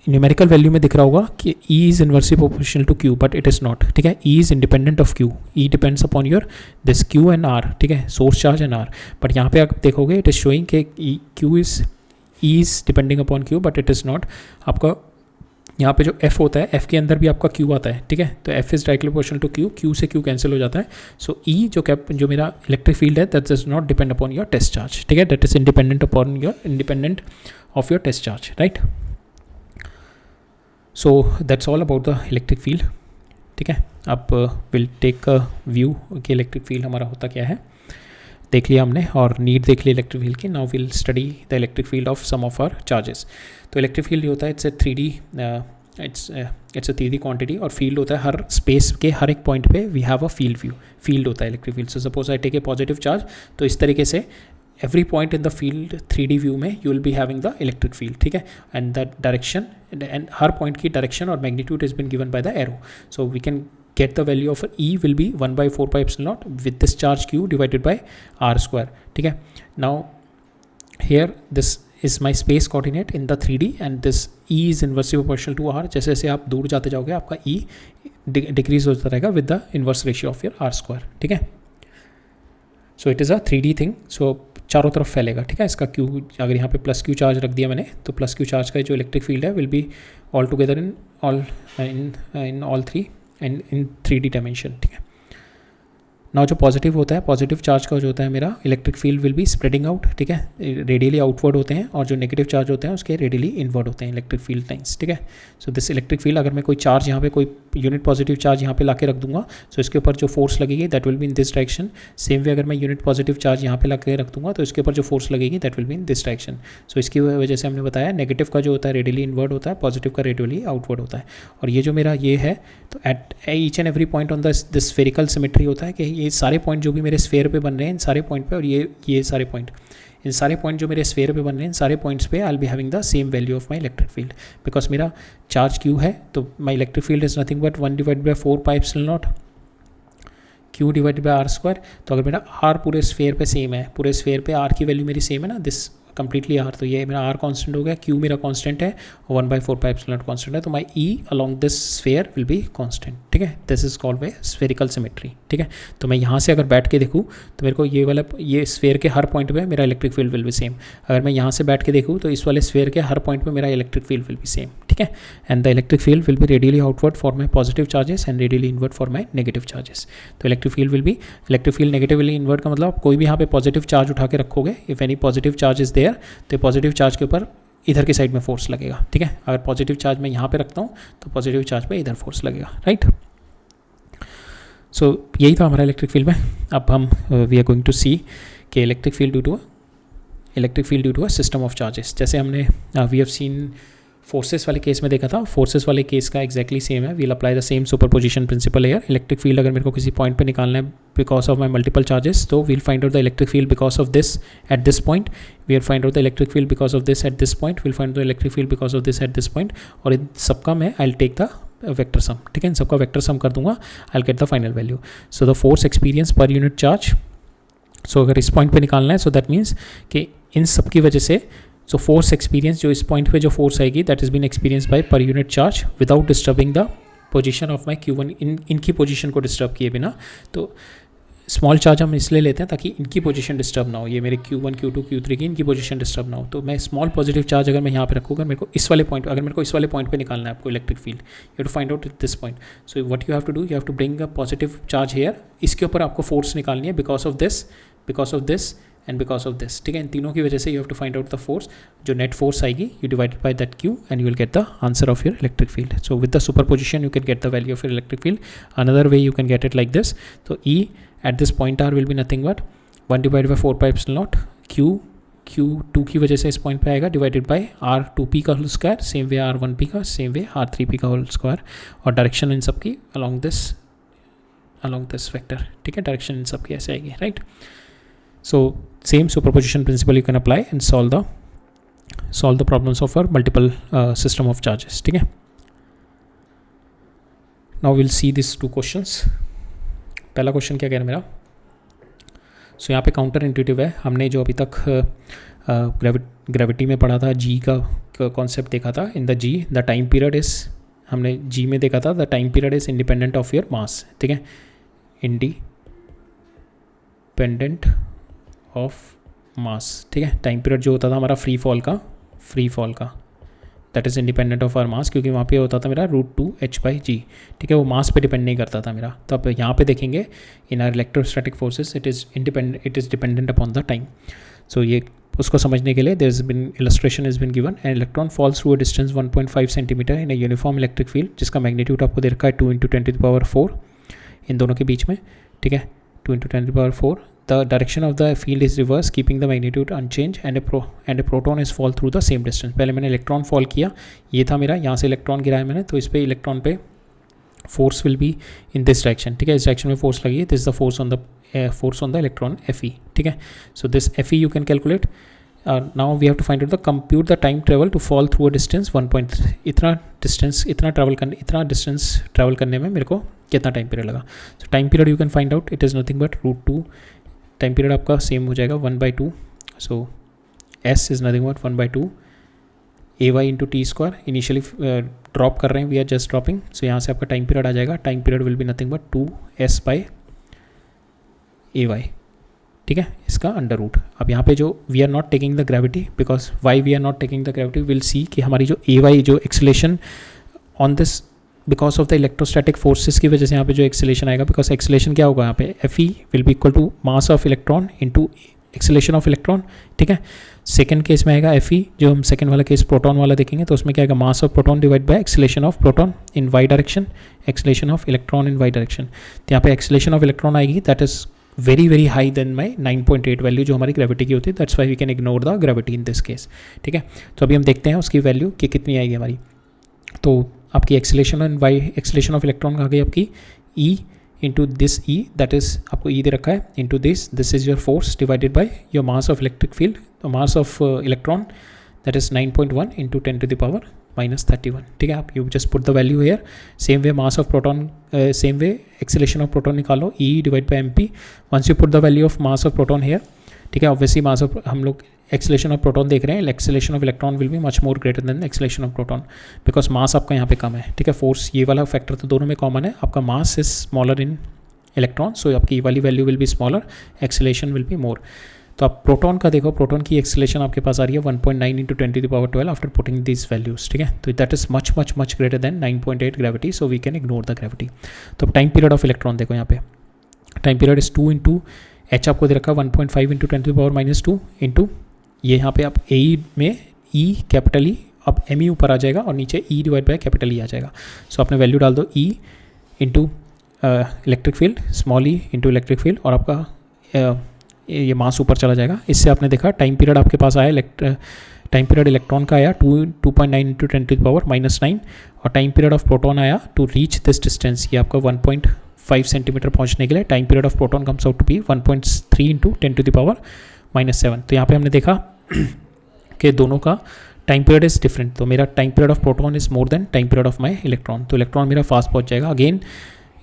न्यूमेरिकल वैल्यू में दिख रहा होगा कि E is inversely proportional to Q, but it is not. ठीक है, E is independent of Q. E depends upon your this Q and R. ठीक है, source charge and R. But यहाँ पे आप देखोगे इट इज़ शोइंग कि E is depending upon Q, but it is not. आपका यहाँ पे जो F होता है, F के अंदर भी आपका Q आता है. ठीक है, तो F is directly proportional to Q, Q से Q कैंसिल हो जाता है. सो E जो मेरा इलेक्ट्रिक फील्ड है that does not depend upon your test charge. ठीक है, that is independent of your test charge, right. So that's all about the electric field. ठीक है, अब विल टेक अ व्यू कि electric field हमारा होता क्या है. देख लिया हमने और नीड देख ली इलेक्ट्रिक फील्ड की. Now will study the electric field of some of our charges. तो इलेक्ट्रिक फील्ड होता है इट्स ए 3D क्वांटिटी, और फील्ड होता है हर स्पेस के हर एक पॉइंट पे वी हैव अ फील्ड होता है electric field. So suppose I take a positive charge, तो इस तरीके से every point in the field 3D view में you will be having the electric field. ठीक है, एंड द डायरेक्शन एंड हर पॉइंट की डायरेक्शन और magnitude is been given by the arrow. So we can get the value of E will be 1 by 4 pi epsilon naught with this charge Q divided by R square. ठीक है. Now here this is my space coordinate in the 3D and this E is inversely proportional to R. जैसे जैसे आप दूर जाते जाओगे आपका E decrease होता रहेगा with the inverse ratio of your R square. ठीक है. So it is a 3D thing. So चारों तरफ फैलेगा. ठीक है. इसका Q अगर यहाँ पे प्लस Q चार्ज रख दिया मैंने तो प्लस Q चार्ज का जो इलेक्ट्रिक फील्ड है will be all together in all three and in 3D dimension. ठीक है. ना जो पॉजिटिव होता है, पॉजिटिव चार्ज का जो होता है मेरा electric field will B spreading out. ठीक है. रेडियली आउटवर्ड होते हैं और जो नेगेटिव चार्ज होते हैं उसके रेडियली इनवर्ड होते हैं इलेक्ट्रिक फील्ड लाइंस. ठीक है. सो दिस इलेक्ट्रिक फील्ड अगर मैं कोई चार्ज यहाँ पे कोई यूनिट पॉजिटिव चार्ज यहाँ पे ला के रख दूंगा तो इसके ऊपर जो फोर्स लगेगी that will be in this direction. Same वे अगर मैं यूनिट पॉजिटिव चार्ज यहाँ पे ला के रख दूंगा तो इसके ऊपर जो फोर्स लगेगी that will be in this direction. So इसकी वजह से हमने बताया नेगेटिव का जो होता है रेडियली इनवर्ड होता है, पॉजिटिव का रेडियली आउटवर्ड होता है. और ये जो मेरा ये है तो eight each and every point on this spherical symmetry होता है कि ये सारे पॉइंट जो भी मेरे स्फेयर पे बन रहे हैं इन सारे पॉइंट पे और ये सारे पॉइंट इन सारे पॉइंट जो मेरे स्फेयर पे बन रहे हैं इन सारे पॉइंट्स पे आई will be having the same value of my electric field because मेरा चार्ज Q है तो my electric field is nothing but 1 divided by 4 pi epsilon not Q divided by R square. तो अगर मेरा R पूरे sphere पे same है, पूरे स्फेयर पे R की वैल्यू मेरी सेम है ना, दिस कंप्लीटली R, तो ये मेरा R कांस्टेंट हो गया, Q मेरा कांस्टेंट है और 1 by 4 pi epsilon not constant है. तो माई E along this sphere will be constant. ठीक है. This is called by spherical symmetry. ठीक है. तो मैं यहाँ से अगर बैठ के देखूँ तो मेरे को ये वाला ये स्फेयर के हर पॉइंट पे मेरा electric field will be same. अगर मैं यहाँ से बैठ के देखूँ तो इस वाले स्फेयर के हर पॉइंट पे मेरा electric field will be same. ठीक है. And the electric field will be radially outward for my positive charges and radially inward for my negative charges. तो electric field will be electric field negatively inward का मतलब कोई भी यहाँ पे positive charge उठा के रखोगे, if any positive charge is there तो पॉजिटिव चार्ज के ऊपर इधर की साइड में फोर्स लगेगा. ठीक है. अगर पॉजिटिव चार्ज मैं यहाँ पे रखता हूँ तो पॉजिटिव चार्ज पे इधर फोर्स लगेगा. राइट. सो यही था हमारा इलेक्ट्रिक फील्ड में. अब हम we are going to see कि electric field due to a system of charges. जैसे हमने वी हैव सीन फोर्सेस वाले केस में देखा था, फोर्सेस वाले केस का एक्जैक्टली सेम है. We'll apply the same superposition principle here. Electric field अगर मेरे को किसी पॉइंट पे निकालना है because of my multiple charges तो we'll find out the electric field because of this at this point, we'll find out the electric field because of this at this point, we'll find out the electric field because of this at this point. और इन सबका मैं I will take the vector sum. ठीक है. इन सबका vector sum कर दूंगा, I will get the final value. So the force experience per unit charge. So अगर इस पॉइंट पे निकालना है सो दैट मीन्स कि इन सब की वजह से सो फोर्स एक्सपीरियंस जो इस पॉइंट पे जो फोर्स आएगी that is been experience by per unit charge without disturbing the position of my Q1. इनकी पोजीशन को डिस्टर्ब किए बिना. तो स्मॉल चार्ज हम इसलिए लेते हैं ताकि इनकी पोजीशन डिस्टर्ब ना हो, ये मेरे Q1 Q2 Q3 की इनकी पोजीशन डिस्टर्ब ना हो. तो मैं स्मॉल पॉजिटिव चार्ज अगर मैं यहाँ पे रखूँगा मेरे को इस वाले पॉइंट, अगर मेरे को इस वाले पॉइंट पे निकालना है आपको electric field, you have to find out this point. So what you have to do, you have to bring a positive charge here. इसके ऊपर आपको फोर्स निकालनी है because of this and because of this. ठीक है. इन तीनों की वजह से you have to find out the force. जो नेट फोर्स आएगी you divided by that Q and you will get the answer of your electric field. So with the superposition you can get the value of your electric field. Another way you can get it like this. तो E at this point R will be nothing but 1 divided by 4 pi epsilon naught Q2 की वजह से इस point पे आएगा divided by R2p का whole square, same way R1p का, same way R3p का होल स्क्वायर. और डायरेक्शन इन सब की along this वेक्टर. ठीक है. डायरेक्शन इन सब की ऐसे आएगी. Right. So same superposition principle you can apply and solve the problems of our multiple system of charges. ठीक है. Now will see this 2 questions. पहला क्वेश्चन क्या कह रहा है मेरा. सो यहाँ पे काउंटर इंट्यूटिव है. हमने जो अभी तक ग्रेविटी में पढ़ा था, जी का कॉन्सेप्ट देखा था. In the G the time period is, हमने जी में देखा था the time period is independent of your mass. ठीक है. Independent of mass. ठीक है. टाइम पीरियड जो होता था हमारा फ्री फॉल का that is independent of our mass, क्योंकि वहाँ पे होता था मेरा √2h/g. ठीक है. वो मास पे डिपेंड नहीं करता था मेरा. तो अब यहाँ पे देखेंगे in our electrostatic forces it is dependent upon the time. So ये उसको समझने के लिए there is been illustration is been given. An electron falls through a distance 1.5 centimetre in a uniform electric field जिसका मैग्नीट्यूड आपको दे रखा है 2 × 10⁴ इन दोनों के बीच में. ठीक है. 2 × 10⁴. The direction of the field is reverse, keeping the magnitude unchanged, and a proton is fall through the same distance. पहले मैंने इलेक्ट्रॉन फॉल किया, ये था मेरा, यहाँ से इलेक्ट्रॉन गिराया मैंने, तो इस पे इलेक्ट्रॉन पे force will be in this direction. ठीक है. इस डायरेक्शन में फोर्स लगी है. This is the force on the electron Fe. ठीक है. So this Fe you can calculate. Now we have to find out the compute the time travel to fall through a distance 1.3, इतना distance travel करने में मेरे को कितना time period लगा. So time period you can find out, it is nothing but √2. Time period आपका same हो जाएगा 1/2. So S is nothing but 1/2 AY into T square. Initially drop कर रहे हैं, we are just dropping. So यहाँ से आपका टाइम पीरियड आ जाएगा. Time period will be nothing but 2S/AY. ठीक है, इसका अंडर रूट. अब यहाँ पे जो we are not taking the gravity, because why we are not taking the gravity, will see कि हमारी जो AY जो acceleration on this because of the electrostatic forces की वजह से यहाँ पे जो एक्सेलेरेशन आएगा, बिकॉज एक्सेलेरेशन क्या होगा यहाँ पे, FE will be equal to mass of electron into acceleration of electron. ठीक है, सेकंड केस में आएगा FE, जो हम सेकंड वाला केस प्रोटॉन वाला देखेंगे तो उसमें क्या आएगा, mass of proton divide by acceleration of proton in Y direction, acceleration of electron in Y direction. तो यहाँ पे एक्सेलेरेशन ऑफ इलेक्ट्रॉन आएगी, that is very very high than my 9.8 value जो हमारी ग्रेविटी की होती है. That's why we can ignore the gravity in this case. ठीक है, तो अभी हम देखते हैं उसकी वैल्यू कि कितनी आएगी हमारी. तो आपकी acceleration and Y, acceleration of electron आ गई आपकी E into this E, that is आपको E दे रखा है, into this is your force divided by your mass of electric field, mass of electron, that is 9.1 into 10⁻⁻31. ठीक है, आप you just put the value here. Same way mass of proton, same way acceleration of proton निकालो, E divide by MP. Once you put the value of mass of proton here. ठीक है, obviously mass of, हम लोग acceleration of proton देख रहे हैं, acceleration of electron will be much more greater than acceleration of proton, because mass आपका यहाँ पे कम है. ठीक है, फोर्स ये वाला फैक्टर तो दोनों में कॉमन है, आपका mass is smaller in electron, so आपकी वाली value will be smaller, acceleration will be more. तो आप प्रोटॉन का देखो, प्रोटॉन की एक्सेलेरेशन आपके पास आ रही है 1.9 into 10⁻12 after putting this values. ठीक है, तो that is much much much greater than 9.8 gravity, so we can ignore the gravity. तो अब टाइम पीरियड ऑफ इलेक्ट्रॉन देखो, यहाँ पे time period is 2 into H आपको दे रखा 1.5 इंटू 10⁻⁻2 इंटू ये यहाँ पे आप AE में E कैपिटल E, अब ME ऊपर आ जाएगा और नीचे E divide by capital E आ जाएगा. सो आपने वैल्यू डाल दो E into electric field, small E into electric field, और आपका ये मास ऊपर चला जाएगा. इससे आपने देखा टाइम पीरियड आपके पास आया, टाइम पीरियड इलेक्ट्रॉन का आया 2.9 इंटू 10⁻⁻9, और टाइम पीरियड ऑफ प्रोटॉन आया टू रीच दिस डिस्टेंस, ये आपका 1.5 सेंटीमीटर पहुंचने के लिए time period of proton comes out to be 1.3 into 10⁻⁻7. तो यहाँ पे हमने देखा कि दोनों का टाइम पीरियड इज डिफरेंट. तो मेरा time period of proton is more then time period of my electron, तो इलेक्ट्रॉन मेरा फास्ट पहुंच जाएगा. अगेन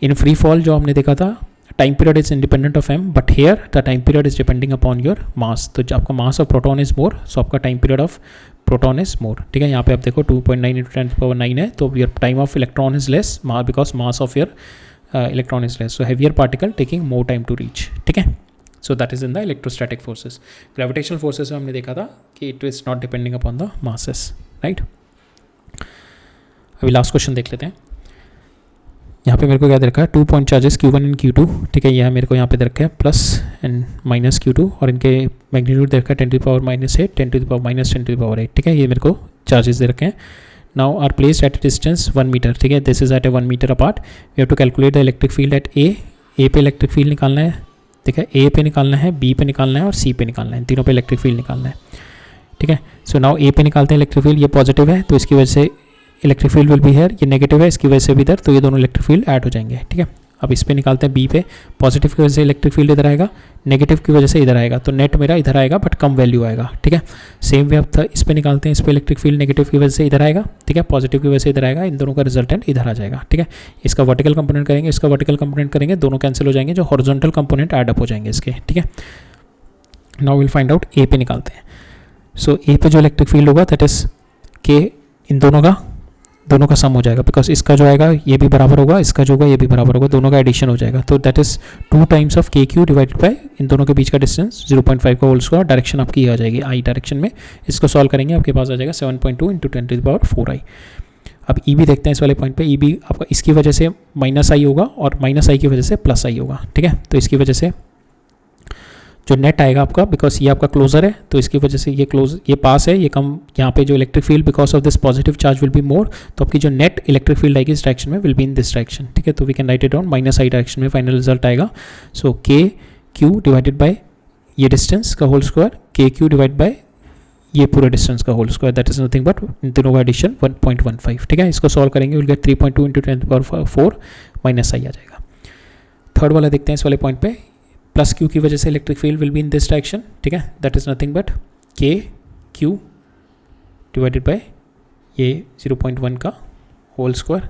इन फ्री फॉल जो हमने देखा था, time period is independent of M, but here the time period is depending upon your mass. तो जब आपका mass of proton is more, so आपका time period of proton is more. ठीक है, यहाँ पे आप देखो 2.9 इंटू 10⁻9 है, तो your time of electron is less because mass of your electron is less, so heavier particle taking more time to reach. ठीक है, so that is in the electrostatic forces. Gravitational forces में हमने देखा था कि it is not depending upon the masses. Right, अभी last question देख लेते हैं. यहाँ पे मेरे को क्या दे रखा है, 2 point charges Q1 and Q2. ठीक है, यह मेरे को यहाँ पे दे रखा है प्लस एंड माइनस Q2, और इनके मैग्नीट्यूड दे रखा है 10⁻⁻8, 10⁻⁻8. ठीक है, ये मेरे को चार्जेस दे रखे हैं. Now are placed at distance 1 metre. ठीक है, this is at A 1 metre apart. We have to calculate the electric field at A पे इलेक्ट्रिक फील्ड निकालना है. ठीक है, A पे निकालना है, B पे निकालना है और C पे निकालना है, तीनों पे इलेक्ट्रिक फील्ड निकालना है. ठीक है, सो नाउ A पे निकालते हैं इलेक्ट्रिक फील्ड, ये पॉजिटिव है तो इसकी वजह से electric field will be here, ये नेगेटिव है इसकी वजह से भी इधर, तो ये दोनों इलेक्ट्रिक फील्ड ऐड हो जाएंगे. ठीक है, अब इस पे निकालते हैं B पे, पॉजिटिव की वजह से इलेक्ट्रिक फील्ड इधर आएगा, नेगेटिव की वजह से इधर आएगा, तो नेट मेरा इधर आएगा बट कम वैल्यू आएगा. ठीक है, सेम वे अब इस पे निकालते हैं, इस पे इलेक्ट्रिक फील्ड नेगेटिव की वजह से इधर आएगा. ठीक है, पॉजिटिव की वजह से इधर आएगा, इन दोनों का रिजल्टेंट इधर आ जाएगा. ठीक है, इसका वर्टिकल कंपोनेंट करेंगे, इसका वर्टिकल कंपोनेंट करेंगे, दोनों कैंसिल हो जाएंगे, जो हॉरिजॉन्टल कंपोनेंट ऐड अप हो जाएंगे इसके. ठीक है, now will find out A पे निकालते हैं. सो A पे जो इलेक्ट्रिक फील्ड होगा दैट इज K, इन दोनों का सम हो जाएगा, बिकॉज इसका जो आएगा ये भी बराबर होगा, इसका जो होगा ये भी बराबर होगा, दोनों का एडिशन हो जाएगा. तो that is 2 times of KQ divided by इन दोनों के बीच का डिस्टेंस 0.5 का होल स्क्वायर. डायरेक्शन आपकी आ जाएगी I डायरेक्शन में. इसको सॉल्व करेंगे, आपके पास आ जाएगा 7.2 इंटू 10⁻⁴I. अब E भी देखते हैं इस वाले पॉइंट पे. E भी आपका इसकी वजह से -I होगा और -I की वजह से +I होगा. ठीक है, तो इसकी वजह से जो नेट आएगा आपका, बिकॉज ये आपका क्लोजर है तो इसकी वजह से ये पास है, ये कम, यहाँ पे जो electric field because of this positive charge will be more, तो आपकी जो नेट इलेक्ट्रिक फील्ड आएगी इस डायरेक्शन में will be in this direction. ठीक है, तो we can write it down, -I direction में फाइनल रिजल्ट आएगा. सो KQ डिवाइडेड बाय ये डिस्टेंस का whole square, KQ divide by ये पूरे डिस्टेंस का whole square, that is nothing but इन तीनों का एडिशन 1.15. ठीक है, इसको सॉल्व करेंगे, विल गेट 3.2 इंटू 10⁻⁴ -I आ जाएगा. थर्ड वाला देखते हैं इस वाले पॉइंट पे, प्लस Q की वजह से electric field will be in this direction. ठीक है, दैट इज नथिंग बट के क्यू डिवाइडेड बाय ये 0.1 का होल स्क्वायर।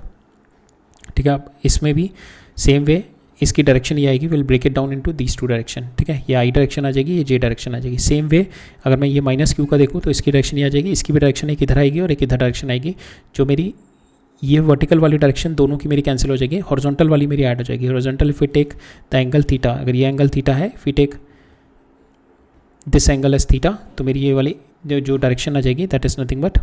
ठीक है, अब इसमें भी सेम वे इसकी डायरेक्शन ये आएगी, will break it down into these two direction. ठीक है, ये आई डायरेक्शन आ जाएगी, ये जे डायरेक्शन आ जाएगी। सेम वे अगर मैं ये माइनस क्यू का देखूँ तो इसकी डायरेक्शन ये आ जाएगी, इसकी भी डायरेक्शन एक इधर आएगी और एक इधर डायरेक्शन आएगी। जो मेरी ये वर्टिकल वाली डायरेक्शन दोनों की मेरी कैंसिल हो जाएगी, हॉरिजॉन्टल वाली मेरी ऐड हो जाएगी। Horizontal if we take the angle theta, अगर ये एंगल थीटा है, if we take this angle as theta, तो मेरी ये वाली जो डायरेक्शन आ जाएगी that is nothing but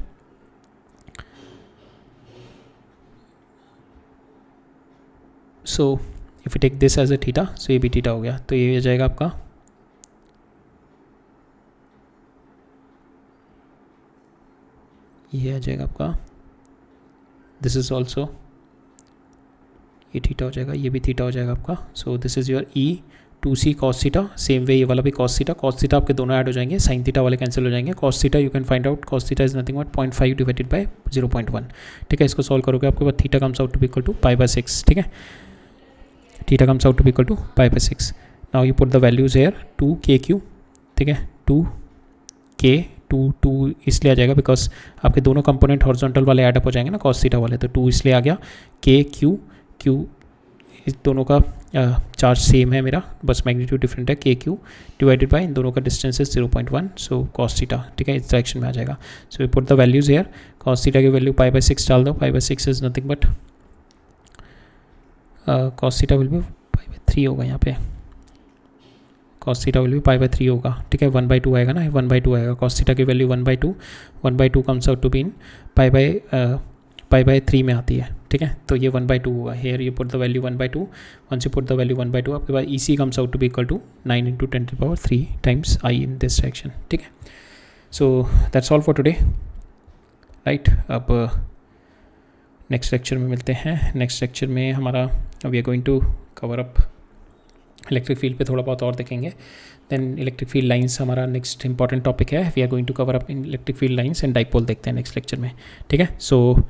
so if you take this as a theta, सो ये भी थीटा हो गया। तो ये हो जाएगा आपका ये आ जाएगा आपका दिस इज ऑल्सो ये थीटा हो जाएगा, ये भी थीटा हो जाएगा आपका। सो this is your E 2c cos theta. Same way ये वाला भी cos थीटा आपके दोनों ऐड हो जाएंगे, sin थीटा वाले कैंसिल हो जाएंगे। cos theta you can find out, cos theta is nothing but 0.5 divided by 0.1। ठीक है, इसको सॉल्व करोगे आपके पास theta comes out to be equal to π/6। ठीक है, theta comes out to be equal to π/6। Now you put the values here 2kq। ठीक है, 2k 2 इसलिए आ जाएगा बिकॉज आपके दोनों कंपोनेंट हॉरिजॉन्टल वाले ऐड अप हो जाएंगे ना cos थीटा वाले, तो 2 इसलिए आ गया। k q इस दोनों का चार्ज सेम है मेरा, बस मैग्नीट्यूड डिफरेंट है। के क्यू डिवाइडेड बाय इन दोनों का distance is 0.1, so cos theta. ठीक है, इस डायरेक्शन में आ जाएगा। So we put the values here, cos theta की वैल्यू π/6 डाल दो। π/6 is nothing but cos theta will be π/3 होगा यहाँ पे, कॉस थीटा विल बी π/3 होगा। ठीक है, 1/2 आएगा ना, 1/2 आएगा। कॉस थीटा की value 1/2 comes out to be in π/3 में आती है। ठीक है, तो ये 1/2 होगा। Here you put the value 1/2, once you put the value 1/2 आपके पास EC comes out to be equal to 9 × 10⁻³ times I in this direction. ठीक है, so that's all for today. Right, अब नेक्स्ट लेक्चर में मिलते हैं। नेक्स्ट लेक्चर में हमारा we are going to cover up electric field पे थोड़ा बहुत और देखेंगे। देन इलेक्ट्रिक फील्ड लाइंस हमारा नेक्स्ट इंपॉर्टेंट टॉपिक है। We are going to cover up in electric field lines and dipole देखते हैं नेक्स्ट लेक्चर में। ठीक है, so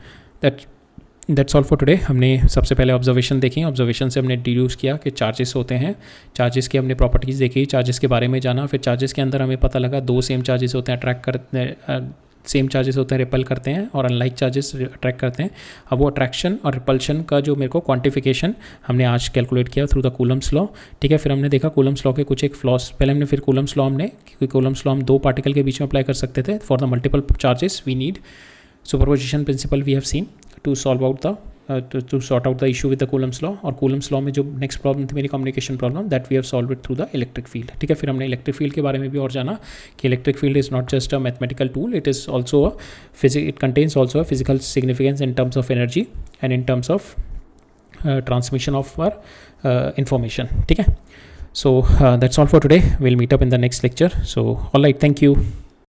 that's all for today. हमने सबसे पहले ऑब्जर्वेशन देखी, ऑब्जर्वेशन से हमने डिड्यूस किया कि चार्जेस होते हैं, चार्जेस की हमने प्रॉपर्टीज़ देखी, चार्जेस के बारे में जाना। फिर चार्जेस के अंदर हमें पता लगा दो सेम चार्जेस होते हैं, अट्रैक्ट करते सेम चार्जेस होते हैं रिपल करते हैं, और अनलाइक चार्जेस अट्रैक्ट करते हैं। अब वो अट्रैक्शन और रिपल्शन का जो मेरे को क्वांटिफिकेशन हमने आज कैलकुलेट किया थ्रू द कूलम्स लॉ। ठीक है, फिर हमने देखा कूलम्स लॉ के कुछ एक फ्लॉस, पहले हमने फिर कूलम्स लॉ हमने, क्योंकि कूलम्स लॉ हम दो पार्टिकल के बीच में अप्लाई कर सकते थे। For the multiple charges we need superposition principle we have seen to solve out the to sort out the issue with the Coulomb's law। और Coulomb's law में जो नेक्स्ट प्रॉब्लम थी मेरी communication problem, that we have solve it through the electric field. ठीक है, फिर हमने electric field के बारे में भी और जाना कि electric field is not just a mathematical tool, it is also it contains also a physical significance in terms of energy and in terms of transmission of our information. ठीक है, so that's all for today, will meet up in the next lecture. So all right, thank you.